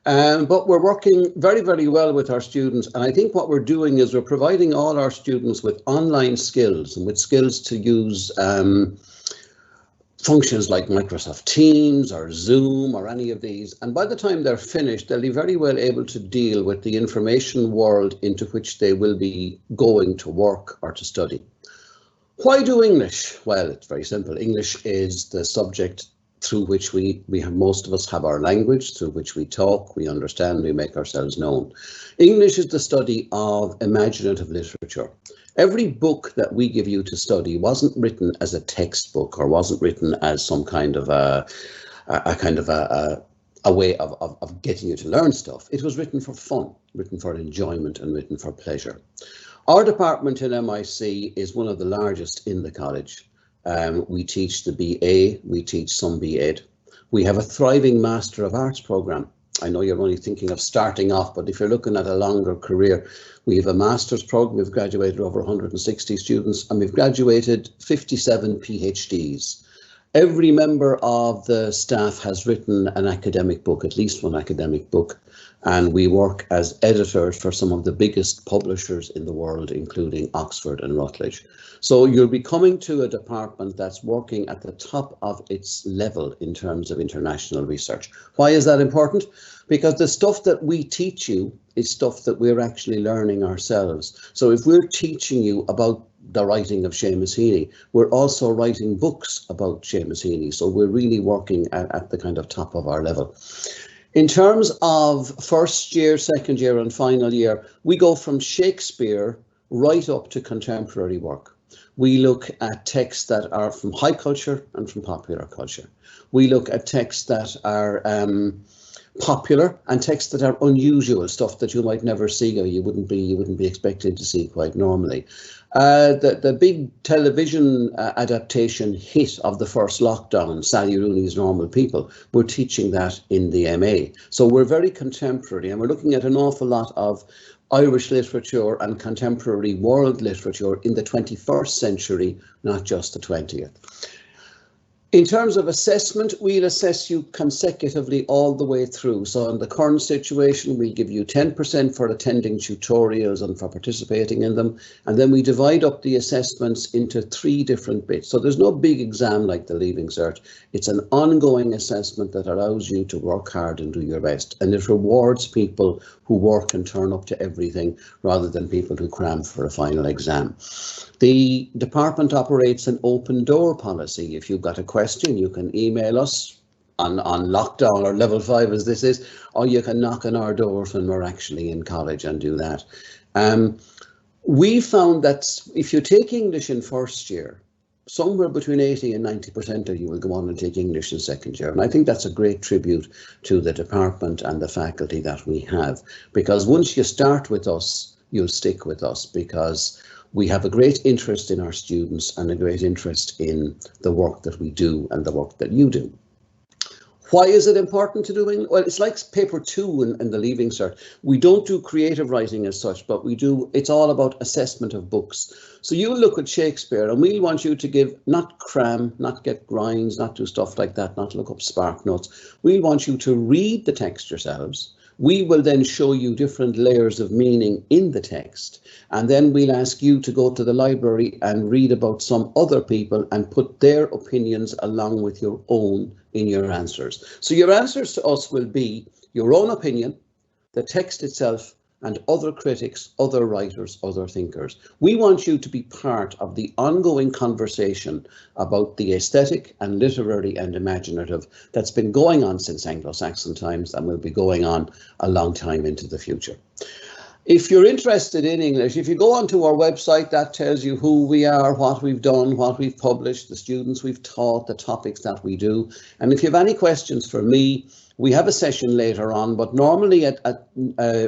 but we're working very, very well with our students. And I think what we're doing is we're providing all our students with online skills and with skills to use functions like Microsoft Teams or Zoom or any of these. And by the time they're finished, they'll be very well able to deal with the information world into which they will be going to work or to study. Why do English? Well, it's very simple. English is the subject through which we have, most of us have our language, through which we talk, we understand, we make ourselves known. English is the study of imaginative literature. Every book that we give you to study wasn't written as a textbook or wasn't written as some kind of a way of getting you to learn stuff. It was written for fun, written for enjoyment and written for pleasure. Our department in MIC is one of the largest in the college. We teach the BA, we teach some BEd. We have a thriving Master of Arts programme. I know you're only thinking of starting off, but if you're looking at a longer career, we have a master's programme. We've graduated over 160 students and we've graduated 57 PhDs. Every member of the staff has written an academic book, at least one academic book, and we work as editors for some of the biggest publishers in the world, including Oxford and Routledge. So you'll be coming to a department that's working at the top of its level in terms of international research. Why is that important? Because the stuff that we teach you is stuff that we're actually learning ourselves. So if we're teaching you about the writing of Seamus Heaney, we're also writing books about Seamus Heaney. So we're really working at the kind of top of our level. In terms of first year, second year and final year, we go from Shakespeare right up to contemporary work. We look at texts that are from high culture and from popular culture. We look at texts that are popular and texts that are unusual, stuff that you might never see or you wouldn't be expected to see quite normally. The big television adaptation hit of the first lockdown, Sally Rooney's Normal People, we're teaching that in the MA. So we're very contemporary and we're looking at an awful lot of Irish literature and contemporary world literature in the 21st century, not just the 20th. In terms of assessment, we'll assess you consecutively all the way through. So in the current situation, we give you 10% for attending tutorials and for participating in them. And then we divide up the assessments into 3 different bits. So there's no big exam like the Leaving Cert. It's an ongoing assessment that allows you to work hard and do your best. And it rewards people who work and turn up to everything rather than people who cram for a final exam. The department operates an open door policy. If you've got a question, you can email us on lockdown or level 5 as this is, or you can knock on our doors when we're actually in college and do that. We found that if you take English in first year, somewhere between 80 and 90% of you will go on and take English in second year. And I think that's a great tribute to the department and the faculty that we have, because once you start with us, you'll stick with us, because we have a great interest in our students and a great interest in the work that we do and the work that you do. Why is it important to do English? Well, it's like paper 2 in the Leaving Cert. We don't do creative writing as such, but we do, it's all about assessment of books. So you look at Shakespeare and we want you to give, not cram, not get grinds, not do stuff like that, not look up spark notes. We want you to read the text yourselves. We will then show you different layers of meaning in the text. And then we'll ask you to go to the library and read about some other people and put their opinions along with your own in your answers. So your answers to us will be your own opinion, the text itself, and other critics, other writers, other thinkers. We want you to be part of the ongoing conversation about the aesthetic and literary and imaginative that's been going on since Anglo-Saxon times and will be going on a long time into the future. If you're interested in English, if you go onto our website, that tells you who we are, what we've done, what we've published, the students we've taught, the topics that we do. And if you have any questions for me, we have a session later on, but normally at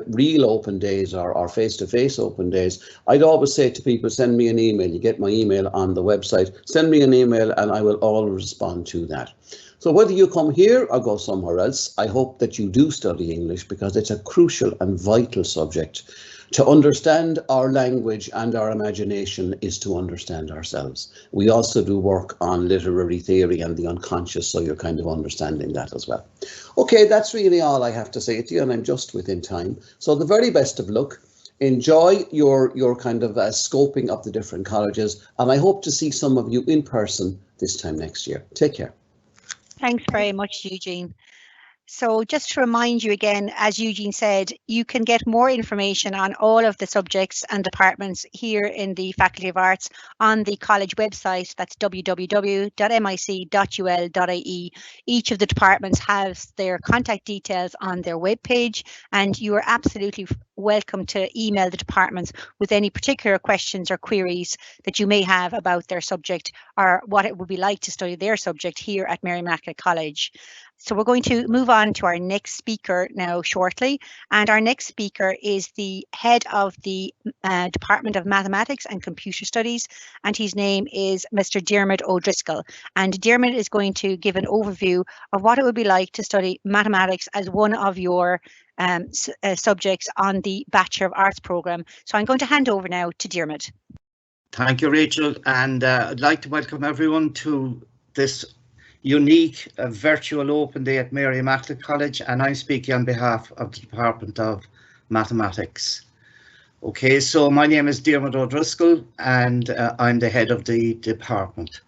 real open days or face-to-face open days, I'd always say to people, send me an email. You get my email on the website. Send me an email and I will always respond to that. So whether you come here or go somewhere else, I hope that you do study English, because it's a crucial and vital subject. To understand our language and our imagination is to understand ourselves. We also do work on literary theory and the unconscious, so you're kind of understanding that as well. Okay, that's really all I have to say to you, and I'm just within time. So the very best of luck. Enjoy your kind of scoping of the different colleges, and I hope to see some of you in person this time next year. Take care. Thanks very much, Eugene. So just to remind you again, as Eugene said, you can get more information on all of the subjects and departments here in the Faculty of Arts on the college website. That's www.mic.ul.ie. Each of the departments has their contact details on their webpage, and you are absolutely welcome to email the departments with any particular questions or queries that you may have about their subject or what it would be like to study their subject here at Mary Immaculate College. So we're going to move on to our next speaker now shortly, and our next speaker is the head of the Department of Mathematics and Computer Studies, and his name is Mr. Diarmuid O'Driscoll. And Diarmuid is going to give an overview of what it would be like to study mathematics as one of your subjects on the Bachelor of Arts programme. So I'm going to hand over now to Diarmuid. Thank you, Rachel, and I'd like to welcome everyone to this unique virtual open day at Mary Immaculate College, and I'm speaking on behalf of the Department of Mathematics. Okay, so my name is Diarmuid O'Driscoll and I'm the head of the department.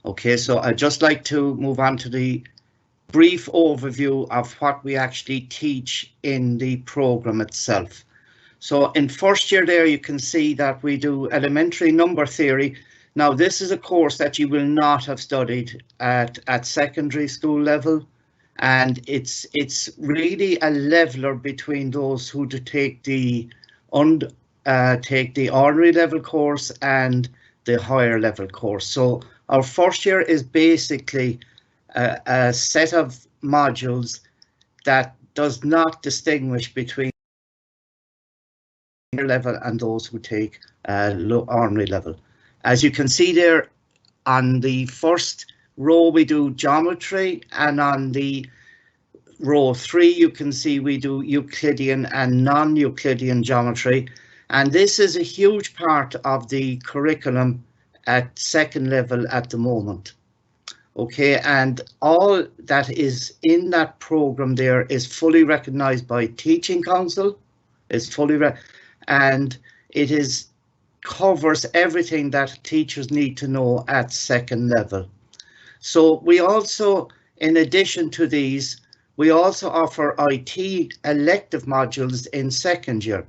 Okay, so I'd just like to move on to the brief overview of what we actually teach in the program itself. So in first year there you can see that we do elementary number theory. Now this is a course that you will not have studied at secondary school level, and it's really a leveler between those who take the ordinary level course and the higher level course. So our first year is basically a set of modules that does not distinguish between level and those who take low ordinary level. As you can see there, on the first row we do geometry, and on the row 3 you can see we do Euclidean and non-Euclidean geometry, and this is a huge part of the curriculum at second level at the moment. Okay, and all that is in that program there is fully recognized by Teaching Council. It's fully and it is covers everything that teachers need to know at second level. So we also, in addition to these, we also offer IT elective modules in second year,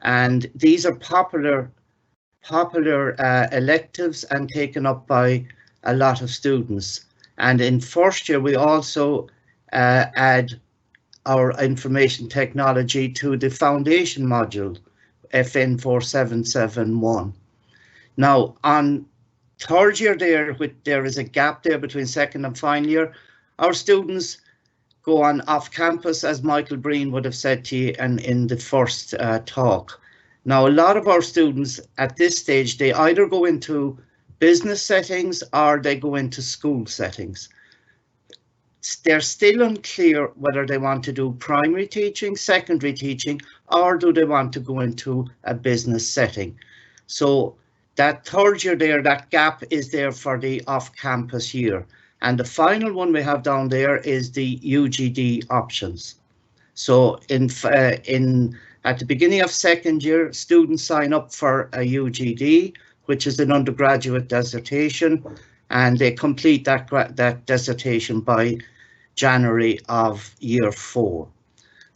and these are popular electives and taken up by a lot of students. And in first year we also add our information technology to the foundation module, FN 4771. Now on third year there is a gap there between second and final year. Our students go on off campus, as Michael Breen would have said to you in the first talk. Now, a lot of our students at this stage, they either go into business settings or they go into school settings. They're still unclear whether they want to do primary teaching, secondary teaching, or do they want to go into a business setting. So that third year there, that gap is there for the off-campus year. And the final one we have down there is the UGD options. So at the beginning of second year, students sign up for a UGD, which is an undergraduate dissertation, and they complete that dissertation by January of year 4.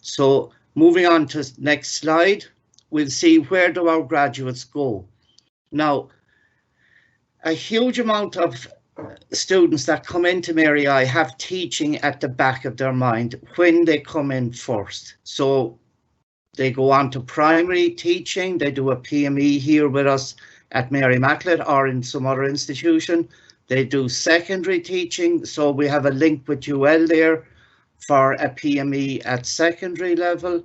So moving on to next slide, we'll see where do our graduates go. Now, a huge amount of students that come into Mary I have teaching at the back of their mind when they come in first. So they go on to primary teaching, they do a PME here with us at Mary Immaculate or in some other institution. They do secondary teaching, so we have a link with UL there for a PME at secondary level.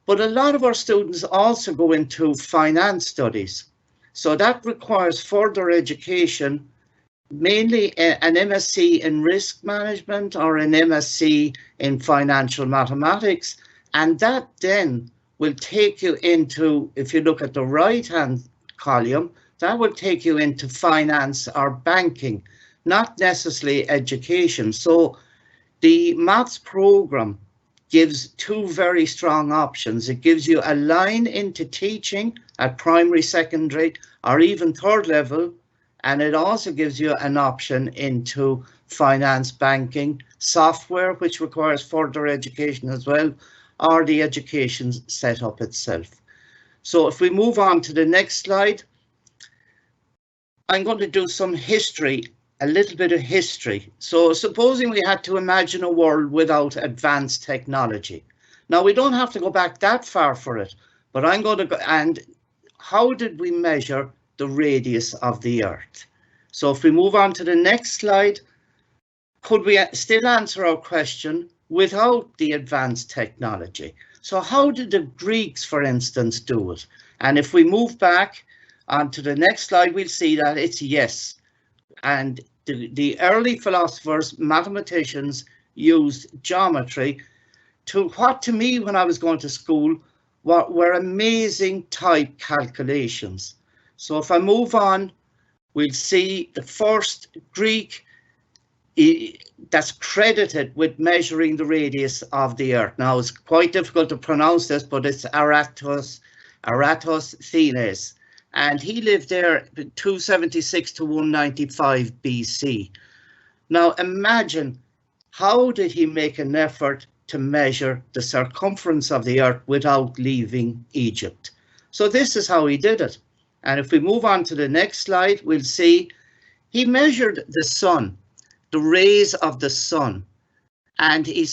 But a lot of our students also go into finance studies. So that requires further education, mainly an MSc in risk management or an MSc in financial mathematics. And that then will take you into, if you look at the right-hand column, that will take you into finance or banking, not necessarily education. So the maths program gives two very strong options. It gives you a line into teaching at primary, secondary, or even third level, and it also gives you an option into finance, banking, software, which requires further education as well, or the education setup itself. So if we move on to the next slide, I'm going to do some history, a little bit of history. So supposing we had to imagine a world without advanced technology. Now, we don't have to go back that far for it, but I'm going to go, and how did we measure the radius of the Earth? So if we move on to the next slide, could we still answer our question without the advanced technology? So how did the Greeks, for instance, do it? And if we move back onto the next slide, we'll see that it's yes. And the early philosophers, mathematicians, used geometry to what to me when I was going to school were amazing type calculations. So if I move on, we'll see the first Greek that's credited with measuring the radius of the Earth. Now it's quite difficult to pronounce this, but it's Eratosthenes, and he lived there 276 to 195 BC. Now imagine, how did he make an effort to measure the circumference of the Earth without leaving Egypt? So this is how he did it. And if we move on to the next slide, we'll see he measured the sun, the rays of the sun, and he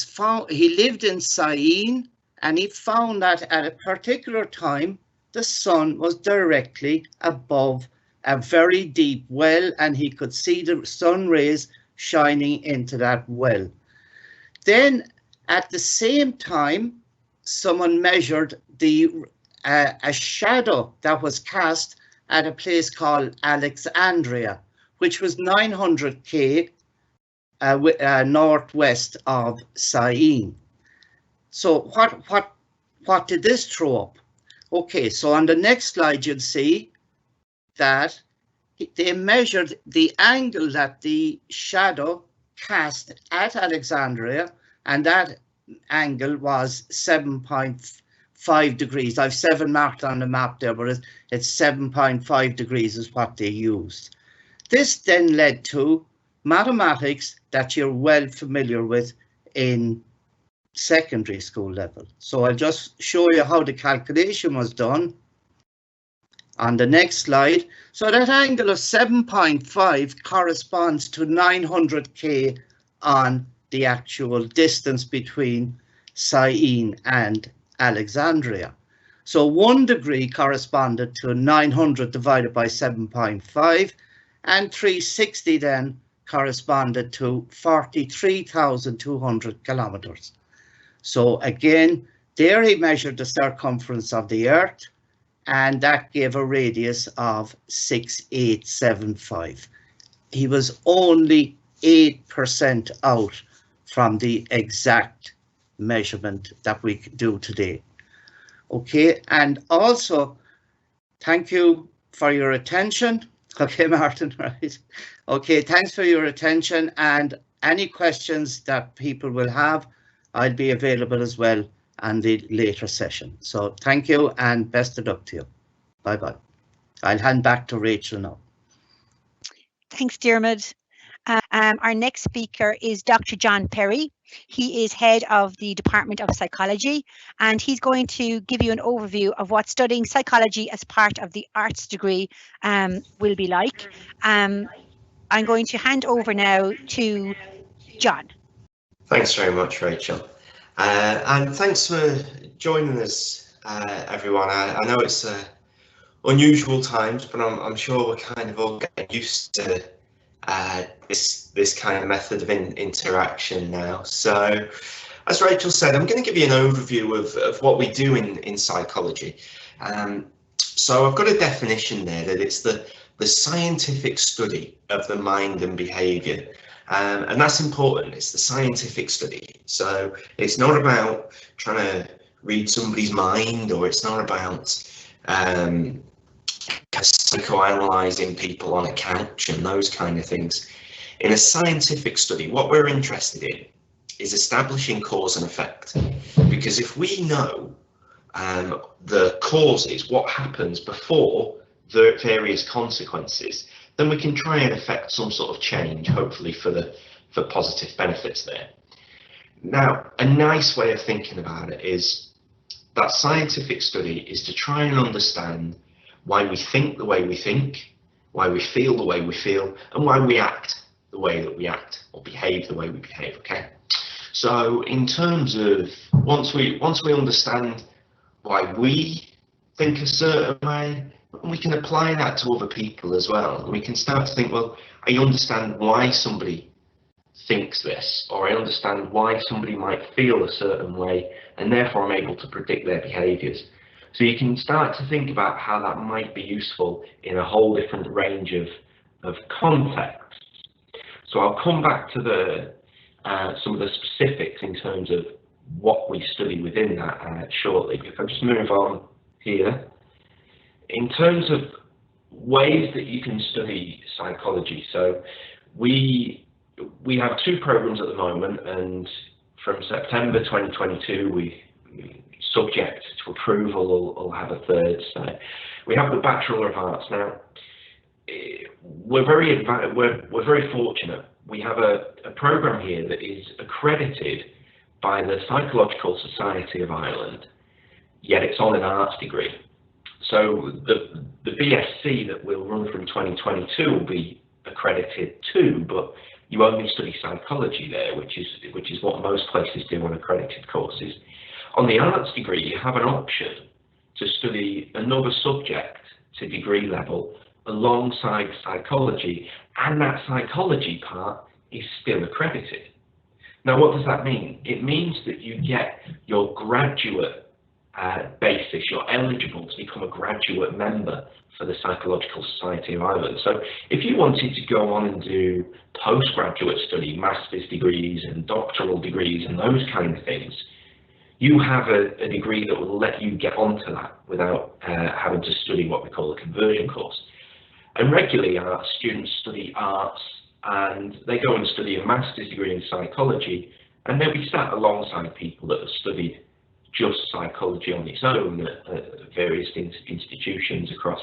lived in Syene, and he found that at a particular time the sun was directly above a very deep well, and he could see the sun rays shining into that well. Then at the same time, someone measured a shadow that was cast at a place called Alexandria, which was 900 km northwest of Syene. So what did this throw up? Okay, so on the next slide, you'll see that they measured the angle that the shadow cast at Alexandria, and that angle was 7.5 degrees. I've 7 marked on the map there, but it's 7.5 degrees is what they used. This then led to mathematics that you're well familiar with in secondary school level. So I'll just show you how the calculation was done on the next slide. So that angle of 7.5 corresponds to 900 km on the actual distance between Syene and Alexandria. So 1 degree corresponded to 900 divided by 7.5, and 360 then corresponded to 43,200 kilometers. So again, there he measured the circumference of the Earth, and that gave a radius of 6875. He was only 8% out from the exact measurement that we do today. Okay, and also thank you for your attention. Okay, Martin, right? Okay, thanks for your attention, and any questions that people will have, I'll be available as well on the later session. So thank you and best of luck to you. Bye-bye. I'll hand back to Rachel now. Thanks, Diarmuid. Our next speaker is Dr. John Perry. He is head of the Department of Psychology, and he's going to give you an overview of what studying psychology as part of the arts degree will be like. I'm going to hand over now to John. Thanks very much, Rachel. And thanks for joining us, everyone. I know it's unusual times, but I'm sure we're kind of all getting used to this kind of method of interaction now. So, as Rachel said, I'm going to give you an overview of what we do in psychology. So I've got a definition there that it's the scientific study of the mind and behaviour. And that's important. It's the scientific study. So it's not about trying to read somebody's mind, or it's not about psychoanalyzing people on a couch and those kind of things. In a scientific study, what we're interested in is establishing cause and effect. Because if we know the causes, what happens before the various consequences, then we can try and affect some sort of change, hopefully for positive benefits there. Now, a nice way of thinking about it is that scientific study is to try and understand why we think the way we think, why we feel the way we feel, and why we act the way that we act, or behave the way we behave, okay? So in terms of, once we understand why we think a certain way, we can apply that to other people as well. And we can start to think, well, I understand why somebody thinks this, or I understand why somebody might feel a certain way, and therefore I'm able to predict their behaviours. So you can start to think about how that might be useful in a whole different range of contexts. So I'll come back to some of the specifics in terms of what we study within that shortly. If I just move on here. In terms of ways that you can study psychology, so we have 2 programs at the moment, and from September 2022, we subject to approval will have a 3rd. So we have the Bachelor of Arts now. We're very fortunate. We have a program here that is accredited by the Psychological Society of Ireland, yet it's on an arts degree. So the BSc that we'll run from 2022 will be accredited too, but you only study psychology there, which is what most places do on accredited courses. On the arts degree, you have an option to study another subject to degree level alongside psychology, and that psychology part is still accredited. Now, what does that mean? It means that you get your graduate basis, you're eligible to become a graduate member for the Psychological Society of Ireland. So if you wanted to go on and do postgraduate study, master's degrees and doctoral degrees and those kind of things, you have a degree that will let you get onto that without having to study what we call a conversion course. And regularly our students study arts, and they go and study a master's degree in psychology, and they'll be sat alongside people that have studied just psychology on its own at various institutions across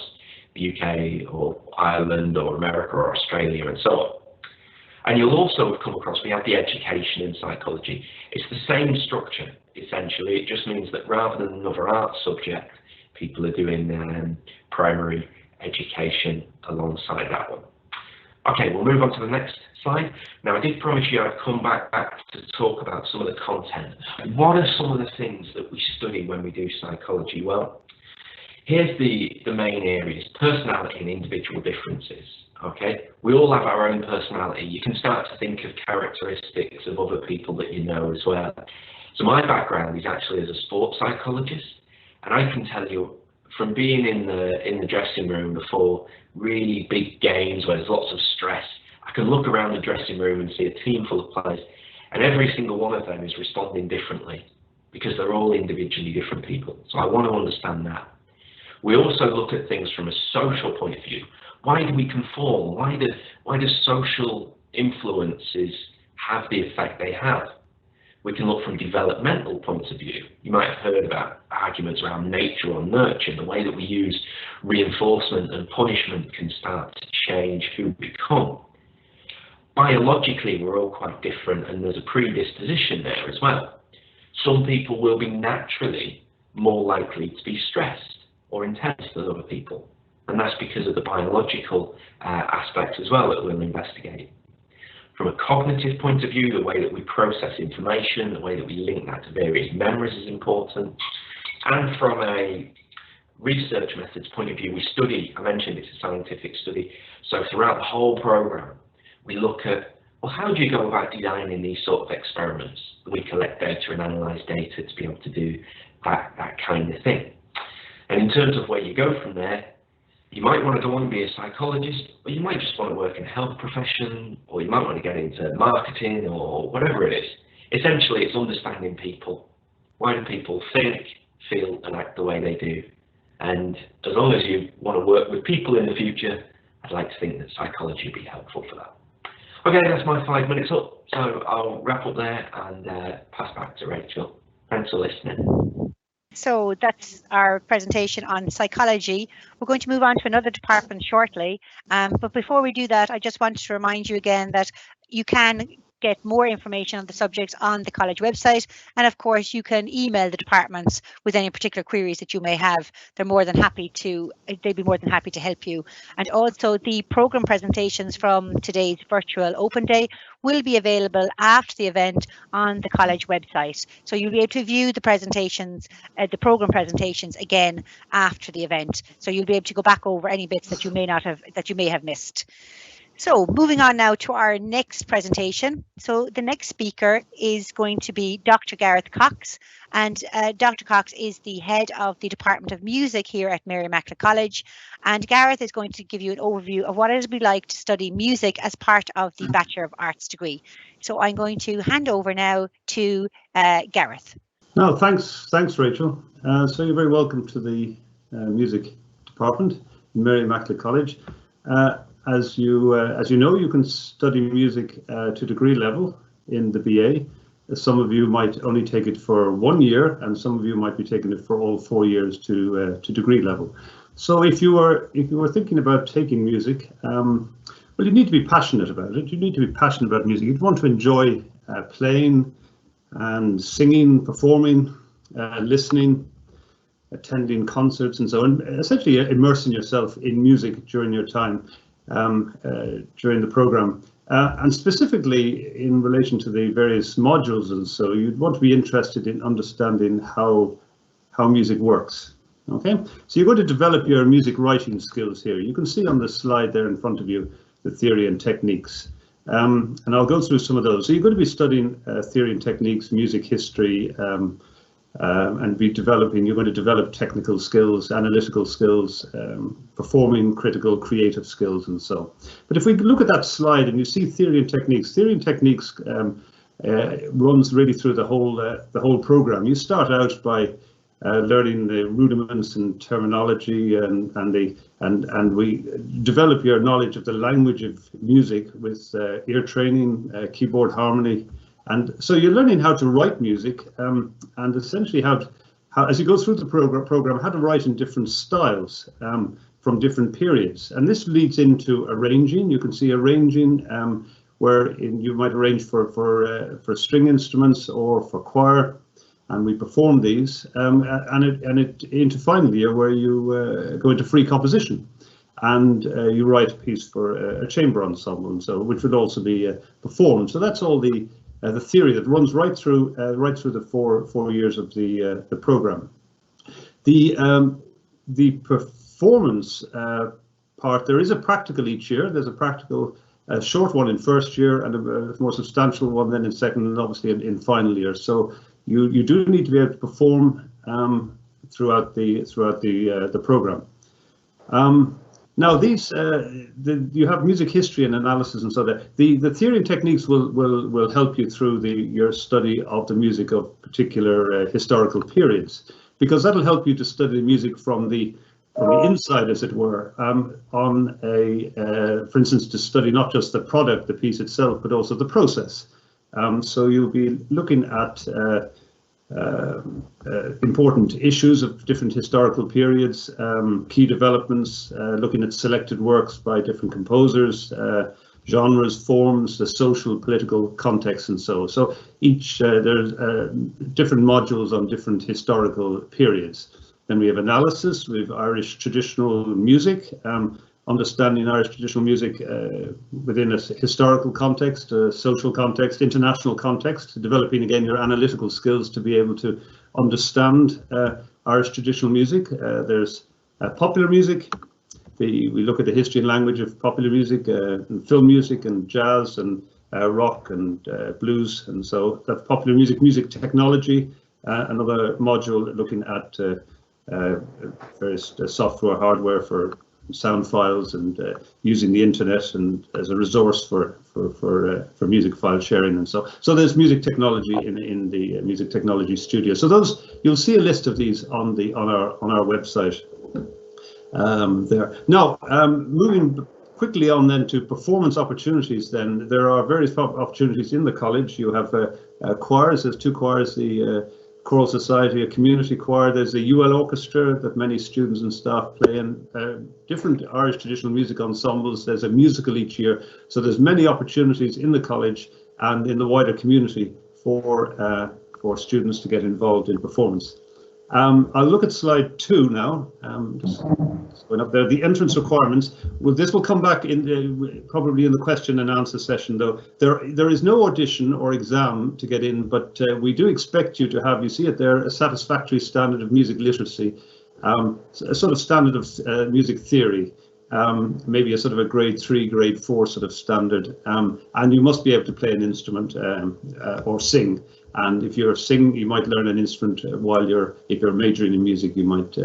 the UK or Ireland or America or Australia and so on. And you'll also have come across, we have the education in psychology. It's the same structure, essentially. It just means that rather than another arts subject, people are doing primary education alongside that one. Okay, we'll move on to the next slide. Now, I did promise you I'd come back to talk about some of the content. What are some of the things that we study when we do psychology? Well, here's the main areas: personality and individual differences. Okay, we all have our own personality. You can start to think of characteristics of other people that you know as well. So my background is actually as a sports psychologist, and I can tell you from being in the dressing room before really big games where there's lots of stress, I can look around the dressing room and see a team full of players, and every single one of them is responding differently because they're all individually different people. So I want to understand that. We also look at things from a social point of view. Why do we conform? Why do social influences have the effect they have? We can look from developmental points of view. You might have heard about arguments around nature or nurture. The way that we use reinforcement and punishment can start to change who we become. Biologically, we're all quite different, and there's a predisposition there as well. Some people will be naturally more likely to be stressed or intense than other people, and that's because of the biological aspects as well that we'll investigate. From a cognitive point of view, the way that we process information, the way that we link that to various memories is important. And from a research methods point of view, we study, I mentioned it's a scientific study, so throughout the whole program, we look at, well, how do you go about designing these sort of experiments? We collect data and analyze data to be able to do that kind of thing. And in terms of where you go from there, you might want to go on and be a psychologist, or you might just want to work in a health profession, or you might want to get into marketing or whatever it is. Essentially, it's understanding people. Why do people think, feel, and act the way they do? And as long as you want to work with people in the future, I'd like to think that psychology would be helpful for that. Okay, that's my 5 minutes up, so I'll wrap up there and pass back to Rachel. Thanks for listening. So that's our presentation on psychology. We're going to move on to another department shortly. But before we do that, I just want to remind you again that you can get more information on the subjects on the college website. And of course, you can email the departments with any particular queries that you may have. They'd be more than happy to help you. And also the program presentations from today's virtual open day will be available after the event on the college website. So you'll be able to view the presentations, the program presentations again after the event. So you'll be able to go back over any bits that you may have missed. So moving on now to our next presentation. So the next speaker is going to be Dr. Gareth Cox, and Dr. Cox is the head of the Department of Music here at Mary Immaculate College. And Gareth is going to give you an overview of what it will be like to study music as part of the Bachelor of Arts degree. So I'm going to hand over now to Gareth. No, thanks, Rachel. So you're very welcome to the music department in Mary Immaculate College. As you know, you can study music to degree level in the BA. Some of you might only take it for 1 year, and some of you might be taking it for all 4 years to degree level. So if you were thinking about taking music, well, you need to be passionate about it. You need to be passionate about music. You'd want to enjoy playing and singing, performing, listening, attending concerts, and so on. Essentially, immersing yourself in music during your time. During the program, and specifically in relation to the various modules, and so you'd want to be interested in understanding how music works. Okay, so you're going to develop your music writing skills here. You can see on the slide there in front of you the theory and techniques, and I'll go through some of those. So you're going to be studying theory and techniques, music history, and you're going to develop technical skills, analytical skills, performing, critical, creative skills, and so. But if we look at that slide and you see theory and techniques runs really through the whole program. You start out by learning the rudiments and terminology, and we develop your knowledge of the language of music with ear training, keyboard harmony. And so you're learning how to write music, and essentially how as you go through the program, how to write in different styles from different periods. And this leads into arranging. You can see arranging where you might arrange for string instruments or for choir, and we perform these. Into final year where you go into free composition, and you write a piece for a chamber ensemble, and so which would also be performed. So that's all the theory that runs right through the four years of the program. The performance part. There is a practical each year. There's a practical, a short one in first year and a more substantial one then in second and obviously in final year. So you do need to be able to perform throughout the program. Now these you have music history and analysis and so that the theory and techniques will help you through your study of the music of particular historical periods, because that'll help you to study the music from the inside, as it were, for instance, to study not just the product, the piece itself, but also the process. So you'll be looking at important issues of different historical periods, key developments, looking at selected works by different composers, genres, forms, the social, political context, and so. So each there's different modules on different historical periods. Then we have analysis. We have Irish traditional music, understanding Irish traditional music within a historical context, a social context, international context, developing again your analytical skills to be able to understand Irish traditional music. There's popular music. We look at the history and language of popular music, and film music and jazz and rock and blues, and so that's popular music. Music technology, another module looking at various software, hardware for sound files and using the internet and as a resource for music file sharing, and so there's music technology in the music technology studio. So those, you'll see a list of these on our website there. Now moving quickly on then to performance opportunities, then there are various opportunities in the college. You have choirs. There's 2 choirs, the Choral Society, a community choir. There's a UL orchestra that many students and staff play in, different Irish traditional music ensembles. There's a musical each year. So there's many opportunities in the college and in the wider community for students to get involved in performance. I'll look at slide 2 now. Just going up there, the entrance requirements. Well, this will come back in probably in the question and answer session, though. There is no audition or exam to get in, but we do expect you to have, you see it there, a satisfactory standard of music literacy, a sort of standard of music theory, maybe a sort of a grade 3, grade 4 sort of standard, and you must be able to play an instrument or sing. And if you're singing, you might learn an instrument if you're majoring in music, you might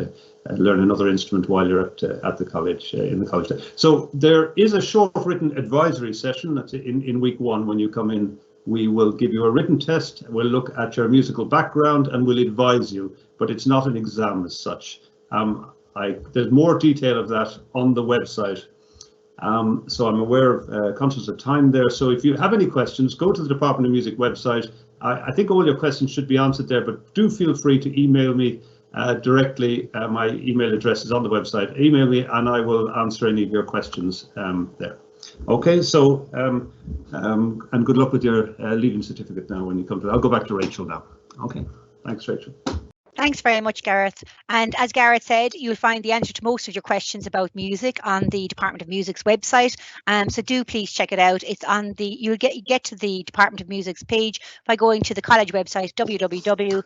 learn another instrument while you're at the college, in the college. So there is a short written advisory session that's in week 1 when you come in. We will give you a written test, we'll look at your musical background and we'll advise you, but it's not an exam as such. There's more detail of that on the website. So I'm aware of conscious of time there. So if you have any questions, go to the Department of Music website. I think all your questions should be answered there, but do feel free to email me directly. My email address is on the website. Email me and I will answer any of your questions there. Okay, so and good luck with your leaving certificate now when you come to. I'll go back to Rachel now. Okay, thanks, Rachel. Thanks very much, Gareth. And as Gareth said, you'll find the answer to most of your questions about music on the Department of Music's website. So do please check it out. It's on the, you'll get to the Department of Music's page by going to the college website, www.mic.ul.ie.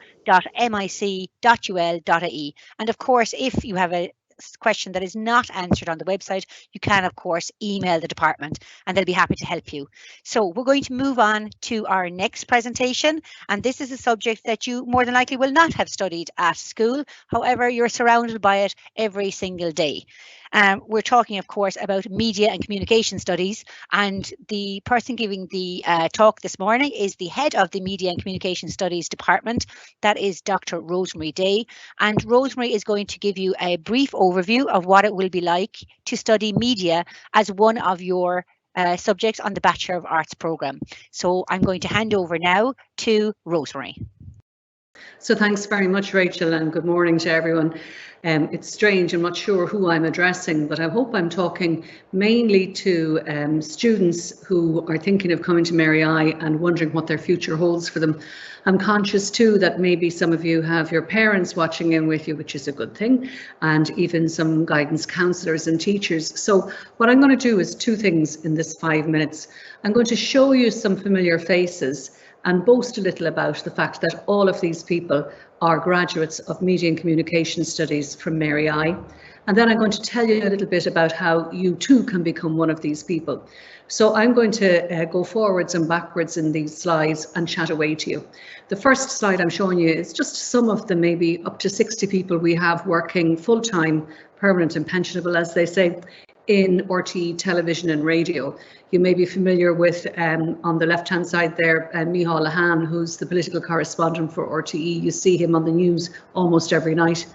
And of course, if you have a question that is not answered on the website, you can of course email the department and they'll be happy to help you. So we're going to move on to our next presentation, and this is a subject that you more than likely will not have studied at school. However, you're surrounded by it every single day. We're talking, of course, about media and communication studies, and the person giving the talk this morning is the head of the Media and Communication Studies Department. That is Dr. Rosemary Day, and Rosemary is going to give you a brief overview of what it will be like to study media as one of your subjects on the Bachelor of Arts programme. So I'm going to hand over now to Rosemary. So thanks very much, Rachel, and good morning to everyone. It's strange, I'm not sure who I'm addressing, but I hope I'm talking mainly to students who are thinking of coming to Mary I and wondering what their future holds for them. I'm conscious too that maybe some of you have your parents watching in with you, which is a good thing, and even some guidance counsellors and teachers. So what I'm going to do is 2 things in this 5 minutes. I'm going to show you some familiar faces and boast a little about the fact that all of these people are graduates of Media and Communication Studies from Mary I. And then I'm going to tell you a little bit about how you too can become one of these people. So I'm going to go forwards and backwards in these slides and chat away to you. The first slide I'm showing you is just some of the maybe up to 60 people we have working full-time, permanent and pensionable, as they say, in RTE television and radio. You may be familiar with, on the left-hand side there, Micheál Lahan, who's the political correspondent for RTE. You see him on the news almost every night.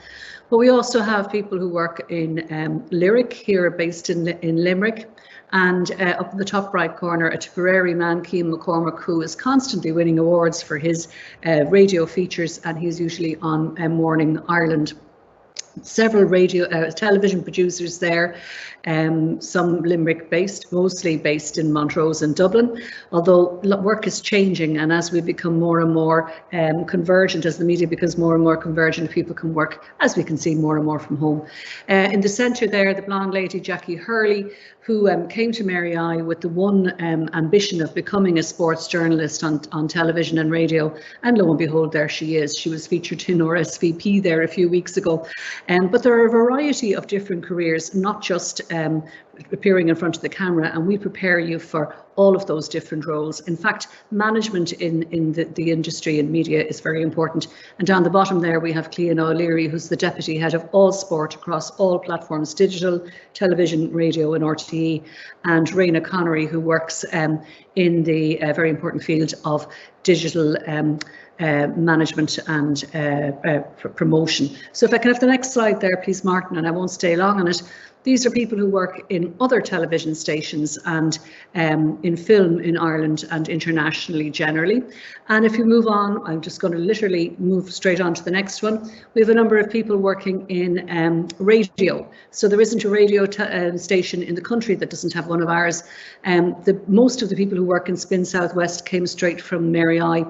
But we also have people who work in Lyric here, based in Limerick. And up in the top right corner, a Tipperary man, Cian McCormack, who is constantly winning awards for his radio features, and he's usually on Morning Ireland. Several television producers there, some Limerick based, mostly based in Montrose and Dublin, although work is changing, and as we become more and more convergent, as the media becomes more and more convergent, people can work, as we can see, more and more from home. In the centre there, the blonde lady, Jackie Hurley, who came to Mary I with the one ambition of becoming a sports journalist on television and radio, and lo and behold, there she is. She was featured in RSVP there a few weeks ago. But there are a variety of different careers, not just appearing in front of the camera, and we prepare you for all of those different roles. In fact, management in the industry and media is very important. And down the bottom there we have Clean O'Leary, who's the deputy head of all sport across all platforms, digital, television, radio and RTE, and Raina Connery, who works in the very important field of digital management and promotion. So if I can have the next slide there, please, Martin, and I won't stay long on it. These are people who work in other television stations and in film in Ireland and internationally generally. And if you move on, I'm just going to literally move straight on to the next one. We have a number of people working in radio. So there isn't a radio station in the country that doesn't have one of ours. Most of the people who work in Spin Southwest came straight from Mary I.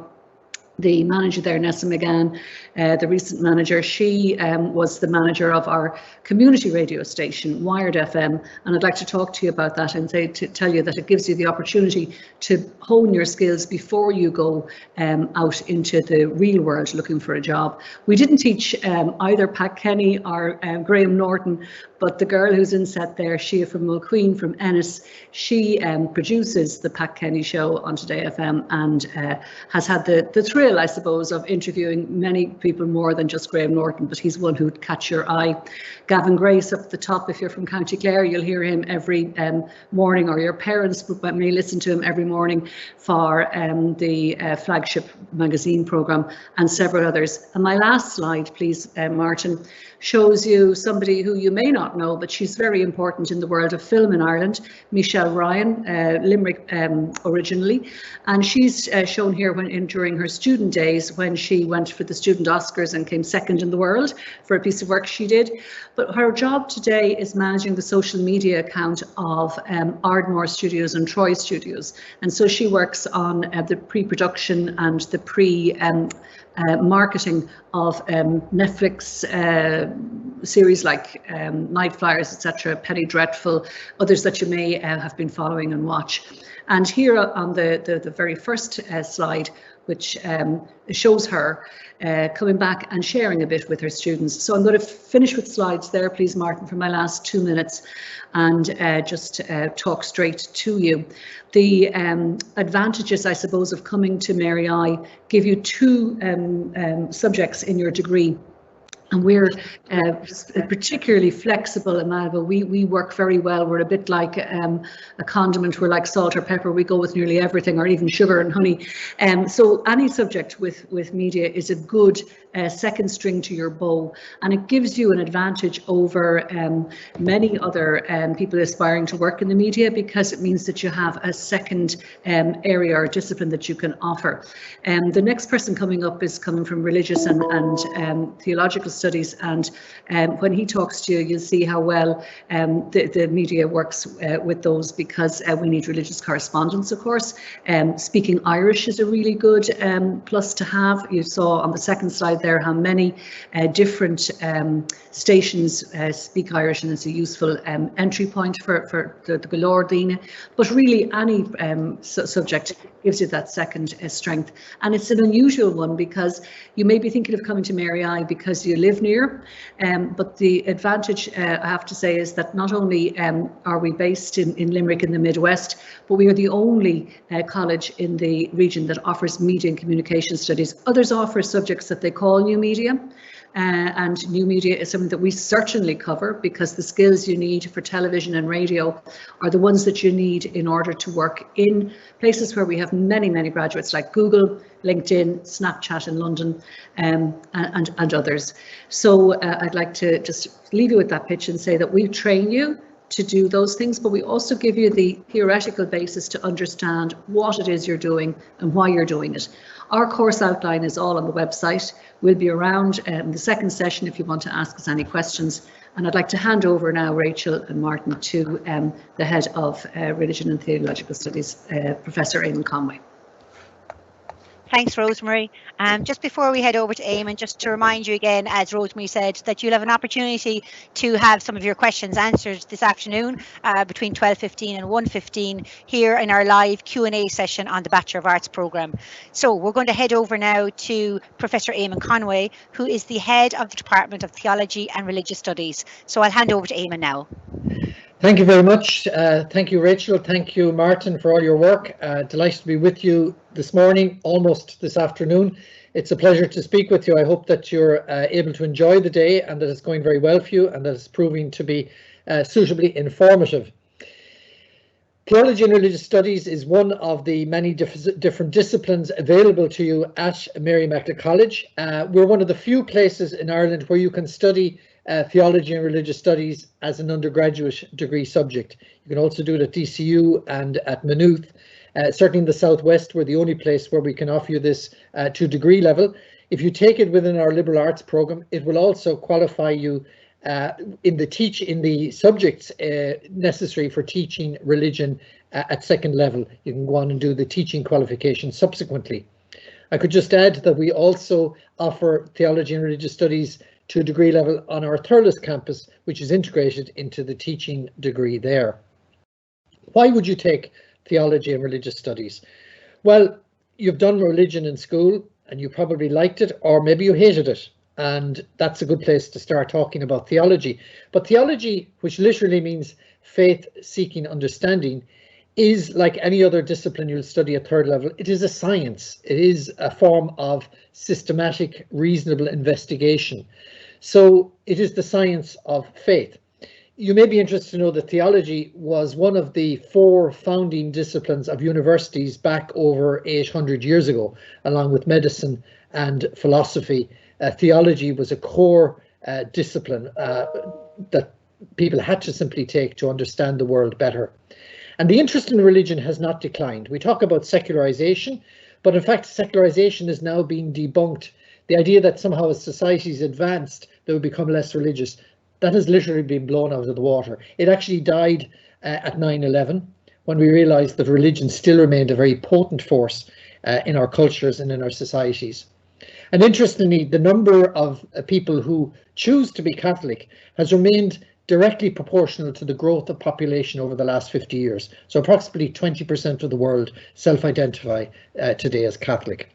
The manager there, Nessa McGann, the recent manager, she was the manager of our community radio station, Wired FM, and I'd like to talk to you about that and tell you that it gives you the opportunity to hone your skills before you go out into the real world looking for a job. We didn't teach either Pat Kenny or Graham Norton, but the girl who's in set there, Shea from Mulqueen from Ennis, she produces the Pat Kenny show on Today FM and has had the thrill, I suppose, of interviewing many people more than just Graham Norton, but he's one who'd catch your eye. Gavin Grace up at the top, if you're from County Clare, you'll hear him every morning, or your parents may listen to him every morning for the flagship magazine programme and several others. And my last slide, please, Martin, shows you somebody who you may not know, but she's very important in the world of film in Ireland, Michelle Ryan, Limerick originally, and she's shown here during her student days when she went for the student Oscars and came second in the world for a piece of work she did. But her job today is managing the social media account of Ardmore Studios and Troy Studios, and so she works on the pre-production and the marketing of Netflix series like Night Flyers, etc., Penny Dreadful, others that you may have been following and watch. And here on the very first slide, which shows her coming back and sharing a bit with her students. So I'm going to finish with slides there, please, Martin, for my last 2 minutes, and just talk straight to you. The advantages, I suppose, of coming to Mary I give you two subjects in your degree. And we're particularly flexible and malleable. We work very well. We're a bit like a condiment. We're like salt or pepper. We go with nearly everything, or even sugar and honey. So any subject with media is a good second string to your bow, and it gives you an advantage over many other people aspiring to work in the media, because it means that you have a second area or discipline that you can offer. The next person coming up is coming from religious and theological studies, and when he talks to you, you'll see how well the media works with those, because we need religious correspondence, of course. Speaking Irish is a really good plus to have. You saw on the second slide there how many different stations speak Irish, and it's a useful entry point for the Galordine. But really any subject gives you that second strength, and it's an unusual one, because you may be thinking of coming to Mary I because you live live near. But the advantage, I have to say, is that not only are we based in Limerick in the Midwest, but we are the only college in the region that offers media and communication studies. Others offer subjects that they call new media. And new media is something that we certainly cover, because the skills you need for television and radio are the ones that you need in order to work in places where we have many, many graduates like Google, LinkedIn, Snapchat in London, and others. So I'd like to just leave you with that pitch and say that we train you to do those things, but we also give you the theoretical basis to understand what it is you're doing and why you're doing it. Our course outline is all on the website. We'll be around the second session if you want to ask us any questions. And I'd like to hand over now, Rachel and Martin, to the head of Religion and Theological Studies, Professor Eamon Conway. Thanks, Rosemary. Just before we head over to Eamon, just to remind you again, as Rosemary said, that you'll have an opportunity to have some of your questions answered this afternoon between 12:15 and 1:15 here in our live Q&A session on the Bachelor of Arts programme. So we're going to head over now to Professor Eamon Conway, who is the head of the Department of Theology and Religious Studies. So I'll hand over to Eamon now. Thank you very much. Thank you, Rachel. Thank you, Martin, for all your work. Delighted to be with you this morning, almost this afternoon. It's a pleasure to speak with you. I hope that you're able to enjoy the day and that it's going very well for you and that it's proving to be suitably informative. Theology and Religious Studies is one of the many different disciplines available to you at Mary Immaculate College. We're one of the few places in Ireland where you can study Theology and Religious Studies as an undergraduate degree subject. You can also do it at DCU and at Maynooth. Certainly in the Southwest, we're the only place where we can offer you this to degree level. If you take it within our liberal arts programme, it will also qualify you in the subjects necessary for teaching religion at second level. You can go on and do the teaching qualification subsequently. I could just add that we also offer Theology and Religious Studies to a degree level on our Thurles campus, which is integrated into the teaching degree there. Why would you take Theology and Religious Studies? Well, you've done religion in school and you probably liked it, or maybe you hated it, and that's a good place to start talking about theology. But theology, which literally means faith-seeking understanding, is like any other discipline you'll study at third level. It is a science. It is a form of systematic, reasonable investigation. So it is the science of faith. You may be interested to know that theology was one of the 4 founding disciplines of universities back over 800 years ago, along with medicine and philosophy. Theology was a core discipline that people had to simply take to understand the world better. And the interest in religion has not declined. We talk about secularization, but in fact, secularization is now being debunked. The idea that somehow as societies advanced, they would become less religious, that has literally been blown out of the water. It actually died at 9/11, when we realized that religion still remained a very potent force in our cultures and in our societies. And interestingly, the number of people who choose to be Catholic has remained directly proportional to the growth of population over the last 50 years. So approximately 20% of the world self-identify today as Catholic.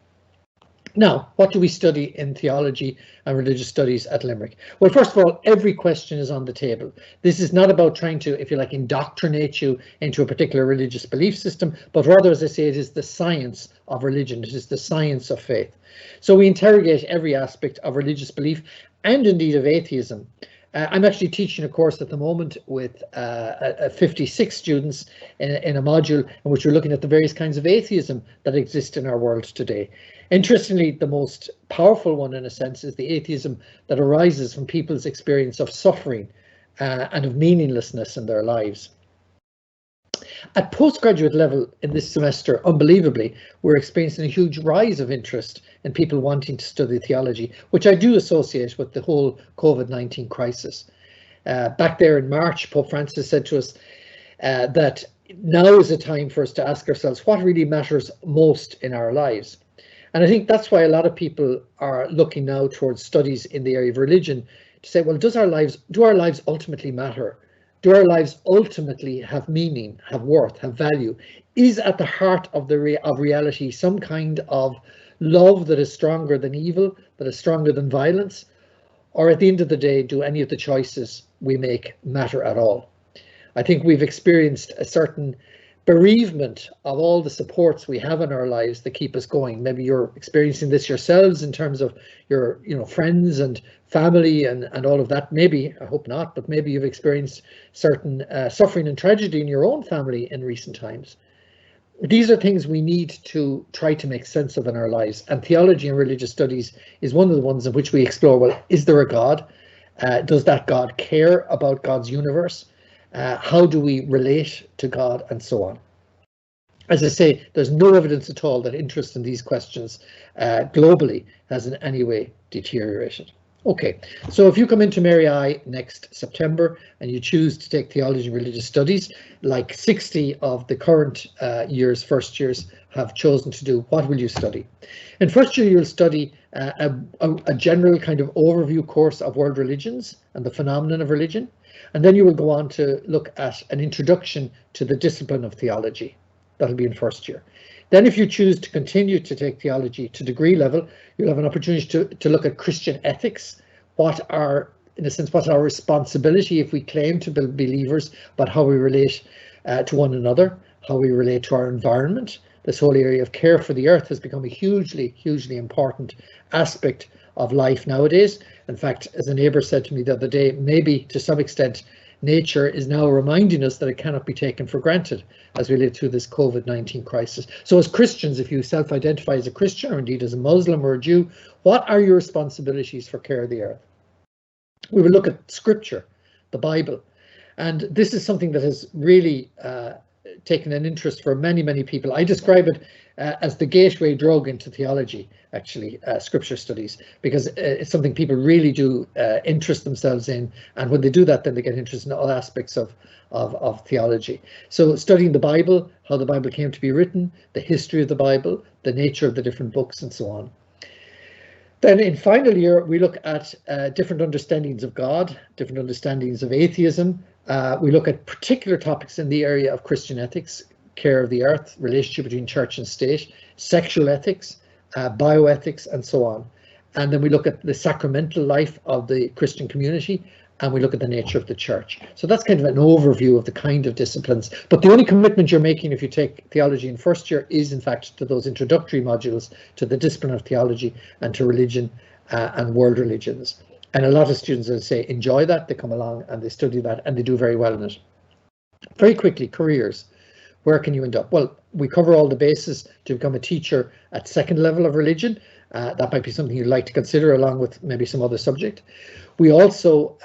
Now, what do we study in theology and religious studies at Limerick? Well, first of all, every question is on the table. This is not about trying to, if you like, indoctrinate you into a particular religious belief system, but rather, as I say, it is the science of religion. It is the science of faith. So we interrogate every aspect of religious belief and indeed of atheism. I'm actually teaching a course at the moment with 56 students in a module in which we're looking at the various kinds of atheism that exist in our world today. Interestingly, the most powerful one, in a sense, is the atheism that arises from people's experience of suffering and of meaninglessness in their lives. At postgraduate level in this semester, unbelievably, we're experiencing a huge rise of interest in people wanting to study theology, which I do associate with the whole COVID-19 crisis. Back there in March, Pope Francis said to us that now is a time for us to ask ourselves what really matters most in our lives. And I think that's why a lot of people are looking now towards studies in the area of religion to say, well, do our lives ultimately matter? Do our lives ultimately have meaning, have worth, have value? Is at the heart of reality some kind of love that is stronger than evil, that is stronger than violence? or at the end of the day, do any of the choices we make matter at all? I think we've experienced a certain bereavement of all the supports we have in our lives that keep us going. Maybe you're experiencing this yourselves in terms of your friends and family and all of that. Maybe, I hope not, but maybe you've experienced certain suffering and tragedy in your own family in recent times. These are things we need to try to make sense of in our lives, and theology and religious studies is one of the ones in which we explore, well, is there a God? Does that God care about God's universe? How do we relate to God, and so on? As I say, there's no evidence at all that interest in these questions globally has in any way deteriorated. Okay, so if you come into Mary I next September and you choose to take theology and religious studies, like 60 of the current first years have chosen to do, what will you study? In first year, you'll study a general kind of overview course of world religions and the phenomenon of religion. And then you will go on to look at an introduction to the discipline of theology. That'll be in first year. Then if you choose to continue to take theology to degree level, you'll have an opportunity to look at Christian ethics. What's our responsibility if we claim to be believers, but how we relate to one another, how we relate to our environment. This whole area of care for the earth has become a hugely, hugely important aspect of life nowadays. In fact, as a neighbour said to me the other day, maybe to some extent nature is now reminding us that it cannot be taken for granted as we live through this COVID-19 crisis. So as Christians, if you self-identify as a Christian or indeed as a Muslim or a Jew, what are your responsibilities for care of the earth? We will look at Scripture, the Bible, and this is something that has really taken an interest for many, many people. I describe it as the gateway drug into theology, actually, Scripture studies, because it's something people really do interest themselves in, and when they do that, then they get interested in all aspects of theology. So studying the Bible, how the Bible came to be written, the history of the Bible, the nature of the different books, and so on. Then in final year, we look at different understandings of God, different understandings of atheism. We look at particular topics in the area of Christian ethics, care of the earth, relationship between church and state, sexual ethics, bioethics, and so on. And then we look at the sacramental life of the Christian community, and we look at the nature of the church. So that's kind of an overview of the kind of disciplines. But the only commitment you're making if you take theology in first year is, in fact, to those introductory modules, to the discipline of theology and to religion and world religions. And a lot of students, as I say, enjoy that. They come along and they study that and they do very well in it. Very quickly, careers. Where can you end up? Well, we cover all the bases to become a teacher at second level of religion. That might be something you'd like to consider along with maybe some other subject. We also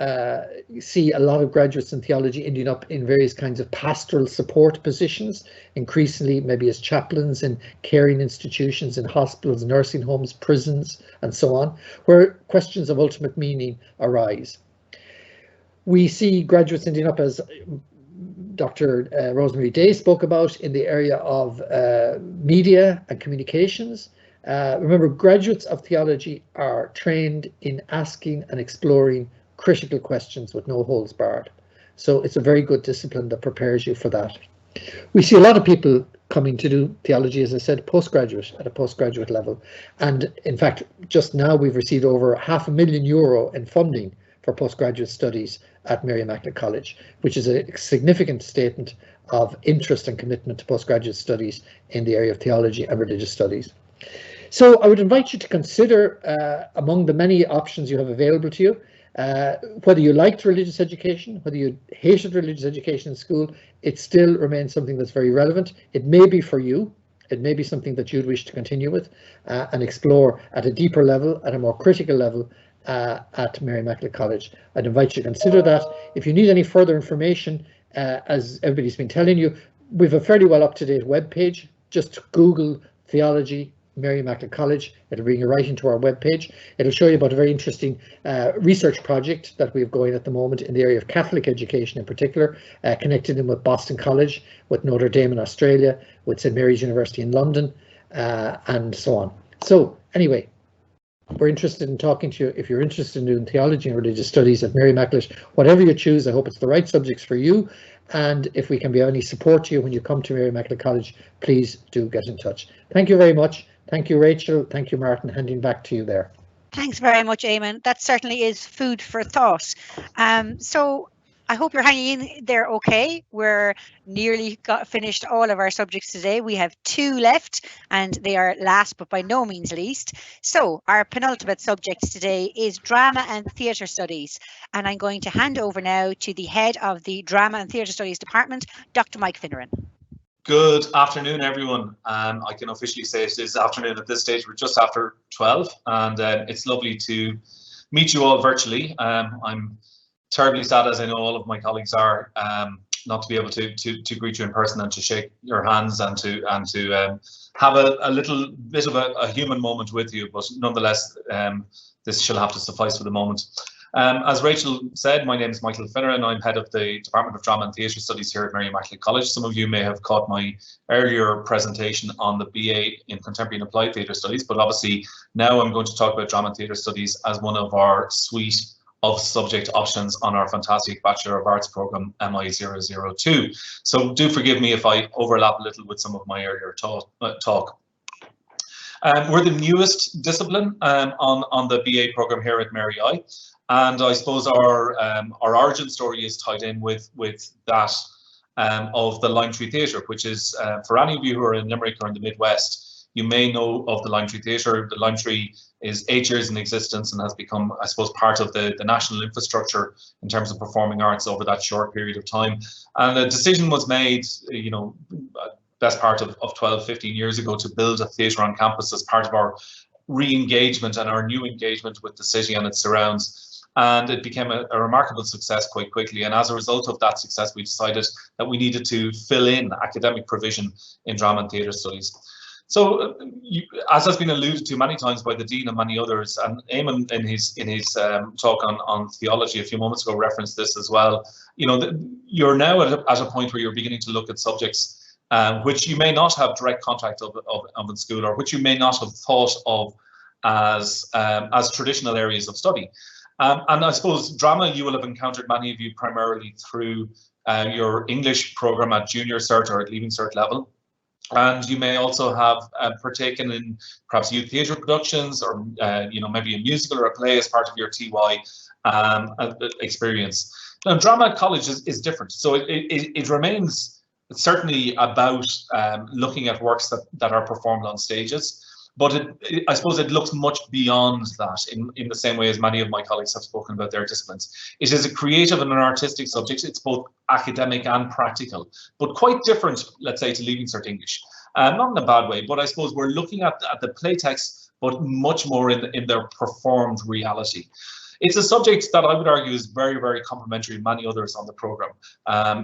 see a lot of graduates in theology ending up in various kinds of pastoral support positions, increasingly maybe as chaplains in caring institutions, in hospitals, nursing homes, prisons, and so on, where questions of ultimate meaning arise. We see graduates ending up, as Dr. Rosemary Day spoke about, in the area of media and communications. Remember, graduates of theology are trained in asking and exploring critical questions with no holds barred. So it's a very good discipline that prepares you for that. We see a lot of people coming to do theology, as I said, postgraduate, at a postgraduate level. And in fact, just now we've received over €500,000 in funding for postgraduate studies at Mary Immaculate College, which is a significant statement of interest and commitment to postgraduate studies in the area of theology and religious studies. So I would invite you to consider, among the many options you have available to you, whether you liked religious education, whether you hated religious education in school, it still remains something that's very relevant. It may be for you. It may be something that you'd wish to continue with and explore at a deeper level, at a more critical level at Mary Immaculate College. I'd invite you to consider that. If you need any further information, as everybody's been telling you, we've a fairly well up-to-date webpage. Just Google theology Mary Immaculate College. It'll bring you right into our webpage. It'll show you about a very interesting research project that we have going at the moment in the area of Catholic education in particular, connected in with Boston College, with Notre Dame in Australia, with St Mary's University in London, and so on. So anyway, we're interested in talking to you. If you're interested in doing theology and religious studies at Mary Immaculate, whatever you choose, I hope it's the right subjects for you. And if we can be of any support to you when you come to Mary Immaculate College, please do get in touch. Thank you very much. Thank you, Rachel. Thank you, Martin. Handing back to you there. Thanks very much, Eamon. That certainly is food for thought. So I hope you're hanging in there okay. We're nearly finished all of our subjects today. We have 2 left, and they are last but by no means least. So our penultimate subject today is Drama and Theatre Studies. And I'm going to hand over now to the head of the Drama and Theatre Studies Department, Dr. Mike Finneran. Good afternoon, everyone. I can officially say it is afternoon at this stage. We're just after 12, and it's lovely to meet you all virtually. I'm terribly sad, as I know all of my colleagues are, not to be able to greet you in person and to shake your hands and to have a little bit of a human moment with you. But nonetheless, this shall have to suffice for the moment. As Rachel said, my name is Michael Finneran. I'm head of the Department of Drama and Theatre Studies here at Mary Immaculate College. Some of you may have caught my earlier presentation on the BA in Contemporary and Applied Theatre Studies, but obviously now I'm going to talk about Drama and Theatre Studies as one of our suite of subject options on our fantastic Bachelor of Arts programme MI002. So do forgive me if I overlap a little with some of my earlier talk. We're the newest discipline on the BA programme here at Mary I. And I suppose our origin story is tied in with that of the Lime Tree Theatre, which is, for any of you who are in Limerick or in the Midwest, you may know of the Lime Tree Theatre. The Lime Tree is 8 years in existence and has become, I suppose, part of the national infrastructure in terms of performing arts over that short period of time. And a decision was made, you know, best part of 12, 15 years ago to build a theatre on campus as part of our re-engagement and our new engagement with the city and its surrounds. And it became a remarkable success quite quickly. And as a result of that success, we decided that we needed to fill in academic provision in drama and theatre studies. So, as has been alluded to many times by the Dean and many others, and Eamon in his talk on theology a few moments ago referenced this as well, you know, you're now at a point where you're beginning to look at subjects which you may not have direct contact of in school, or which you may not have thought of as traditional areas of study. And I suppose drama, you will have encountered many of you primarily through your English programme at junior cert or at leaving cert level. And you may also have partaken in perhaps youth theatre productions, or you know, maybe a musical or a play as part of your TY experience. Now, drama at college is different. So it remains certainly about looking at works that are performed on stages. But I suppose it looks much beyond that in the same way as many of my colleagues have spoken about their disciplines. It is a creative and an artistic subject. It's both academic and practical, but quite different, let's say, to Leaving Cert English. Not in a bad way, but I suppose we're looking at the play text, but much more in their performed reality. It's a subject that I would argue is very, very complementary to many others on the programme.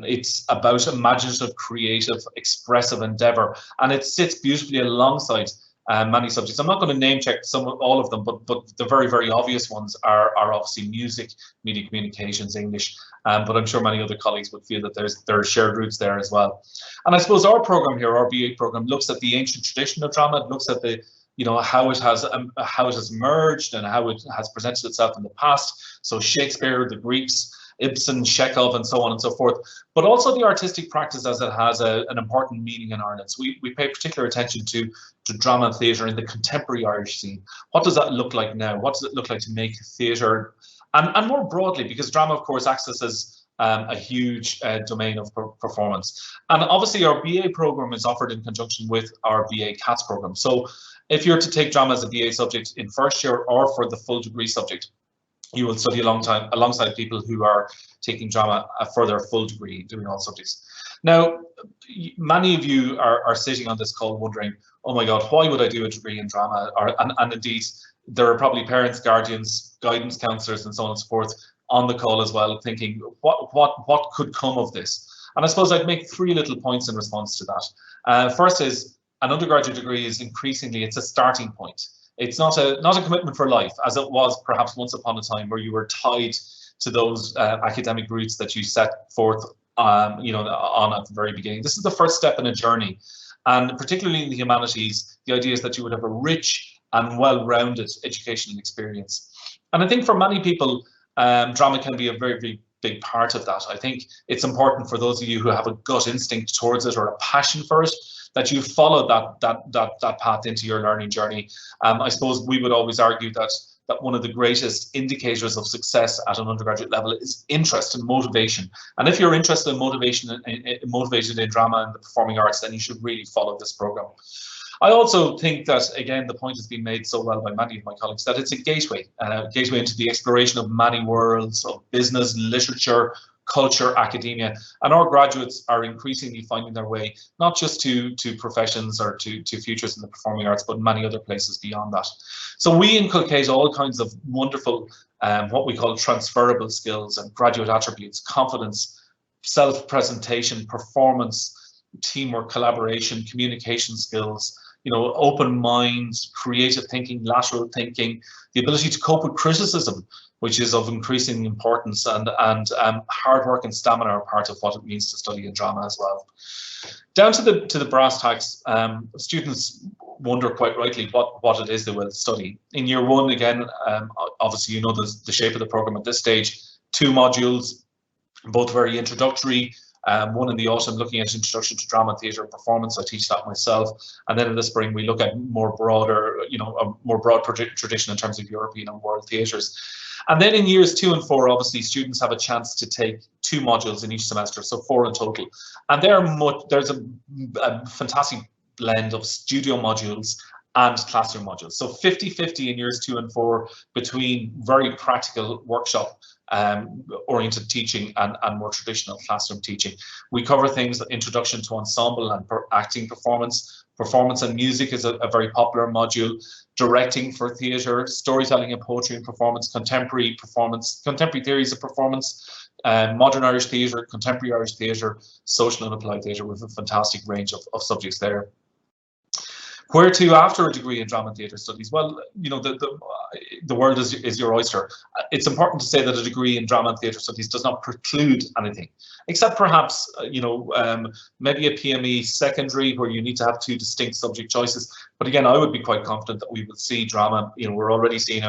It's about imaginative, creative, expressive endeavour, and it sits beautifully alongside many subjects. I'm not going to name check all of them, but the very, very obvious ones are obviously music, media communications, English, but I'm sure many other colleagues would feel that there are shared roots there as well. And I suppose our programme here, our BA programme, looks at the ancient tradition of drama. It looks at the, you know, how it has emerged and how it has presented itself in the past. So Shakespeare, the Greeks, Ibsen, Chekhov, and so on and so forth, but also the artistic practice as it has an important meaning in Ireland. So we pay particular attention to drama and theatre in the contemporary Irish scene. What does that look like now? What does it look like to make theatre, and more broadly, because drama, of course, accesses a huge domain of performance. And obviously our BA programme is offered in conjunction with our BA CATS programme. So if you're to take drama as a BA subject in first year or for the full degree subject, you will study alongside people who are taking drama for their full degree, doing all subjects. Now, many of you are sitting on this call wondering, oh my God, why would I do a degree in drama? And indeed, there are probably parents, guardians, guidance counsellors, and so on and so forth on the call as well, thinking, what could come of this? And I suppose I'd make 3 little points in response to that. First is, an undergraduate degree is increasingly, it's a starting point. It's not a commitment for life, as it was perhaps once upon a time, where you were tied to those academic routes that you set forth, you know, on at the very beginning. This is the first step in a journey, and particularly in the humanities, the idea is that you would have a rich and well-rounded educational experience. And I think for many people, drama can be a very, very big part of that. I think it's important for those of you who have a gut instinct towards it or a passion for it, that you follow that path into your learning journey. I suppose we would always argue that that one of the greatest indicators of success at an undergraduate level is interest and motivation. And if you're interested in motivated in drama and the performing arts, then you should really follow this program. I also think that, again, the point has been made so well by many of my colleagues, that it's a gateway into the exploration of many worlds of business, literature, culture, academia, and our graduates are increasingly finding their way not just to professions or to futures in the performing arts, but many other places beyond that. So we inculcate all kinds of wonderful what we call transferable skills and graduate attributes: confidence, self-presentation, performance, teamwork, collaboration, communication skills, open minds, creative thinking, lateral thinking, the ability to cope with criticism, which is of increasing importance, and hard work and stamina are part of what it means to study in drama as well. Down to the brass tacks, students wonder quite rightly what it is they will study. In year one, again, obviously the shape of the program at this stage: 2 modules, both very introductory. One in the autumn looking at Introduction to Drama, Theatre and Performance. I teach that myself. And then in the spring we look at more broader, a more broad tradition in terms of European and world theatres. And then in years 2 and 4, obviously students have a chance to take 2 modules in each semester, so 4 in total. And there's a fantastic blend of studio modules and classroom modules. So 50-50 in years 2 and 4 between very practical workshop oriented teaching and more traditional classroom teaching. We cover things like introduction to ensemble and acting performance. Performance and music is a very popular module. Directing for theatre, storytelling and poetry and performance, contemporary theories of performance, modern Irish theatre, contemporary Irish theatre, social and applied theatre, with a fantastic range of subjects there. Where to after a degree in drama and theatre studies? Well, the world is your oyster. It's important to say that a degree in drama and theatre studies does not preclude anything, except perhaps maybe a PME secondary where you need to have 2 distinct subject choices. But again, I would be quite confident that we will see drama. We're already seeing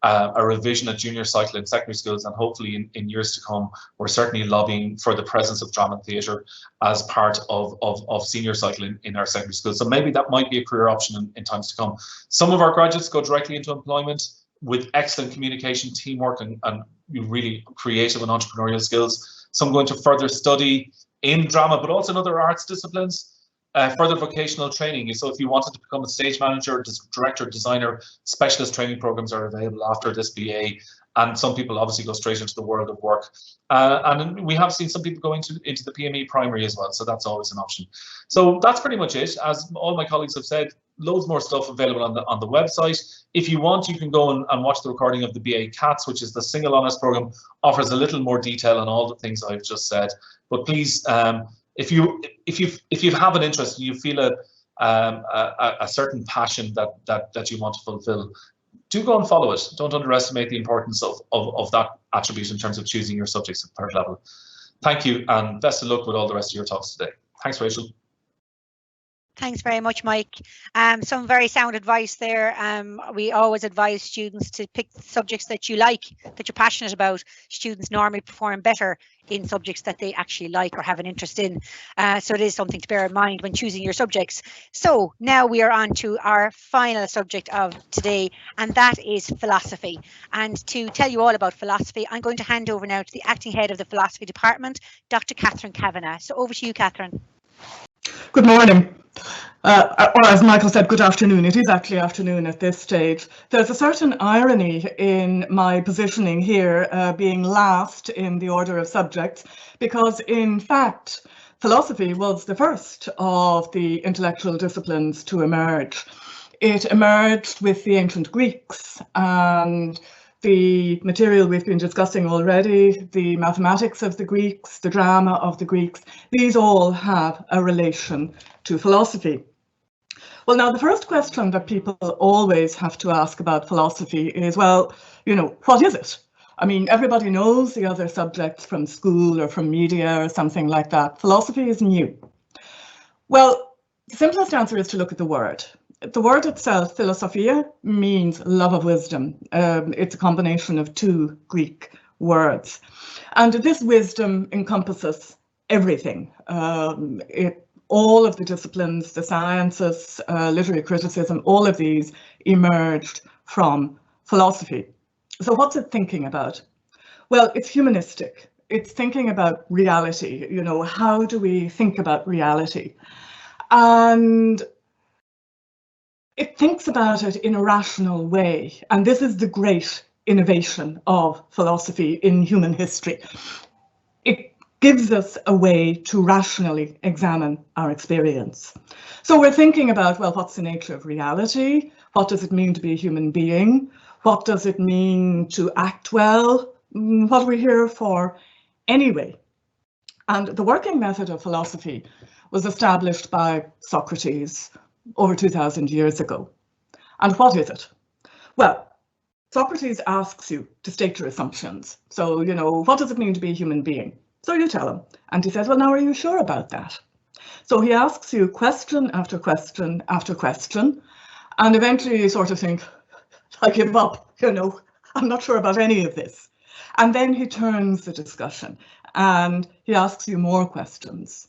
a revision at junior cycle in secondary schools, and hopefully in years to come, we're certainly lobbying for the presence of drama and theatre as part of senior cycle in our secondary schools. So maybe that might be a career option in times to come. Some of our graduates go directly into employment with excellent communication, teamwork, and really creative and entrepreneurial skills. Some go into further study in drama, but also in other arts disciplines. Further vocational training. So if you wanted to become a stage manager, director, designer, specialist training programs are available after this BA. And some people obviously go straight into the world of work. And we have seen some people go into the PME primary as well. So that's always an option. So that's pretty much it. As all my colleagues have said, loads more stuff available on the website. If you want, you can go and watch the recording of the BA CATS, which is the single honours program, offers a little more detail on all the things I've just said. But please, if you have an interest, you feel a certain passion that you want to fulfill, do go and follow it. Don't underestimate the importance of that attribute in terms of choosing your subjects at 3rd level. Thank you, and best of luck with all the rest of your talks today. Thanks, Rachel. Thanks very much, Mike. Some very sound advice there. We always advise students to pick subjects that you like, that you're passionate about. Students normally perform better in subjects that they actually like or have an interest in. So it is something to bear in mind when choosing your subjects. So now we are on to our final subject of today, and that is philosophy. And to tell you all about philosophy, I'm going to hand over now to the acting head of the philosophy department, Dr. Catherine Kavanagh. So over to you, Catherine. Good morning. Or as Michael said, good afternoon. It is actually afternoon at this stage. There's a certain irony in my positioning here, being last in the order of subjects, because in fact, philosophy was the first of the intellectual disciplines to emerge. It emerged with the ancient Greeks, and the material we've been discussing already, the mathematics of the Greeks, the drama of the Greeks, these all have a relation to philosophy. Well, now the first question that people always have to ask about philosophy is, well, what is it? I mean, everybody knows the other subjects from school or from media or something like that. Philosophy is new. Well, the simplest answer is to look at the word. The word itself, philosophia, means love of wisdom. It's a combination of 2 Greek words. And this wisdom encompasses everything. All of the disciplines, the sciences, literary criticism, all of these emerged from philosophy. So what's it thinking about? Well, it's humanistic. It's thinking about reality. You know, how do we think about reality? And it thinks about it in a rational way. And this is the great innovation of philosophy in human history. It gives us a way to rationally examine our experience. So we're thinking about, well, what's the nature of reality? What does it mean to be a human being? What does it mean to act well? What are we here for anyway? And the working method of philosophy was established by Socrates over 2,000 years ago. And what is it? Well, Socrates asks you to state your assumptions. So, you know, what does it mean to be a human being? So you tell him. And he says, well, now are you sure about that? So he asks you question after question after question. And eventually you sort of think, I give up, you know, I'm not sure about any of this. And then he turns the discussion and he asks you more questions.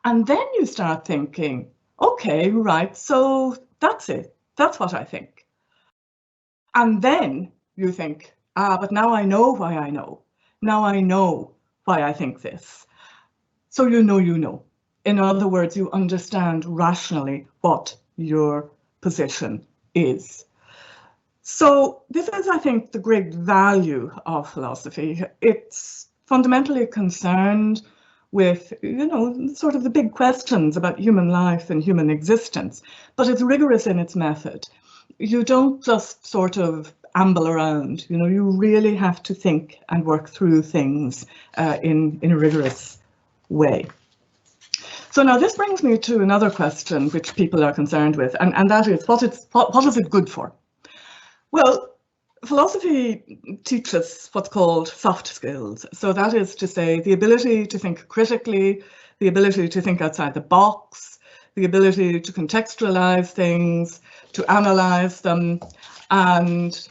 And then you start thinking, okay, right, so that's it. That's what I think. And then you think, but now I know why I know. Now I know why I think this. So you know. In other words, you understand rationally what your position is. So this is, I think, the great value of philosophy. It's fundamentally concerned with, you know, sort of the big questions about human life and human existence, but it's rigorous in its method. You don't just sort of amble around, you know, you really have to think and work through things in a rigorous way. So now this brings me to another question which people are concerned with, and that is, what is it good for? Well, philosophy teaches what's called soft skills. So that is to say, the ability to think critically, the ability to think outside the box, the ability to contextualize things, to analyze them, and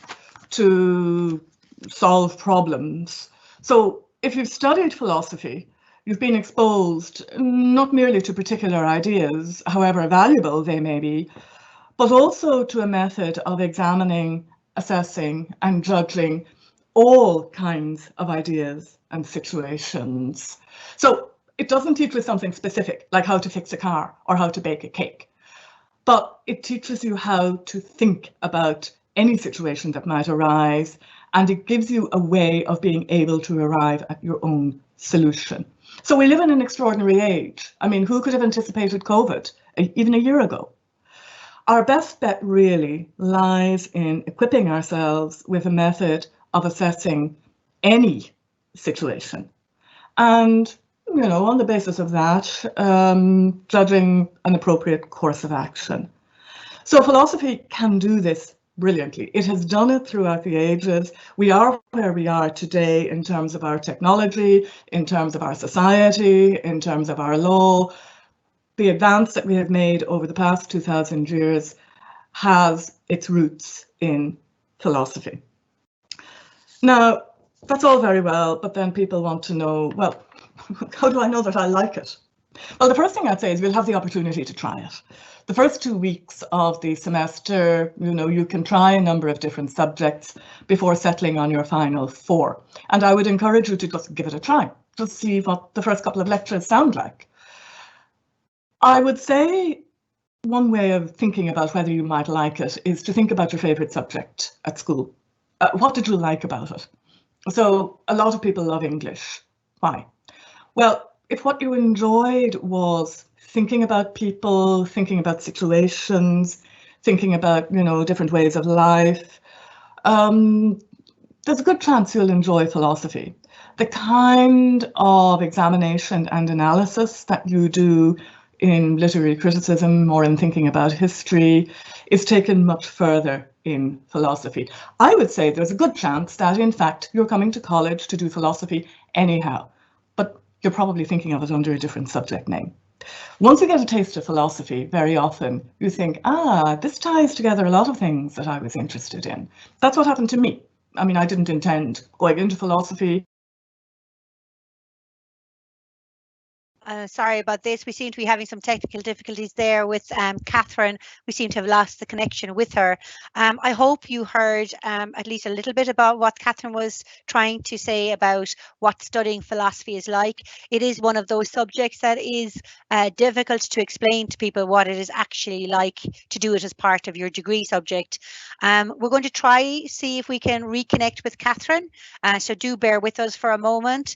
to solve problems. So if you've studied philosophy, you've been exposed not merely to particular ideas, however valuable they may be, but also to a method of examining, assessing, and judging all kinds of ideas and situations. So it doesn't teach you something specific, like how to fix a car or how to bake a cake, but it teaches you how to think about any situation that might arise, and it gives you a way of being able to arrive at your own solution. So we live in an extraordinary age. I mean, who could have anticipated COVID even a year ago? Our best bet really lies in equipping ourselves with a method of assessing any situation. And, you know, on the basis of that, judging an appropriate course of action. So philosophy can do this brilliantly. It has done it throughout the ages. We are where we are today in terms of our technology, in terms of our society, in terms of our law. The advance that we have made over the past 2,000 years has its roots in philosophy. Now, that's all very well, but then people want to know, well, how do I know that I like it? Well, the first thing I'd say is we'll have the opportunity to try it. The first 2 weeks of the semester, you know, you can try a number of different subjects before settling on your final 4. And I would encourage you to just give it a try, just see what the first couple of lectures sound like. I would say one way of thinking about whether you might like it is to think about your favorite subject at school. What did you like about it? So a lot of people love English. Why? Well, if what you enjoyed was thinking about people, thinking about situations, thinking about, you know, different ways of life, there's a good chance you'll enjoy philosophy. The kind of examination and analysis that you do in literary criticism or in thinking about history is taken much further in philosophy. I would say there's a good chance that, in fact, you're coming to college to do philosophy anyhow, but you're probably thinking of it under a different subject name. Once you get a taste of philosophy, very often you think, this ties together a lot of things that I was interested in. That's what happened to me. I mean, I didn't intend going into philosophy. Sorry about this. We seem to be having some technical difficulties there with Catherine. We seem to have lost the connection with her. I hope you heard at least a little bit about what Catherine was trying to say about what studying philosophy is like. It is one of those subjects that is difficult to explain to people what it is actually like to do it as part of your degree subject. We're going to try see if we can reconnect with Catherine, so do bear with us for a moment.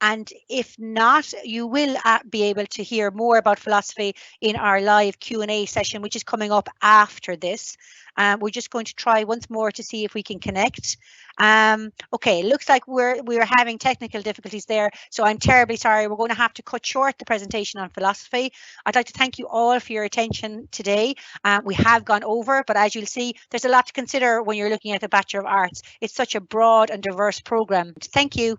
And if not, you will be able to hear more about philosophy in our live Q&A session, which is coming up after this. We're just going to try once more to see if we can connect. Okay, looks like we're having technical difficulties there, so I'm terribly sorry. We're going to have to cut short the presentation on philosophy. I'd like to thank you all for your attention today. We have gone over, but as you'll see, there's a lot to consider when you're looking at the Bachelor of Arts. It's such a broad and diverse programme. Thank you.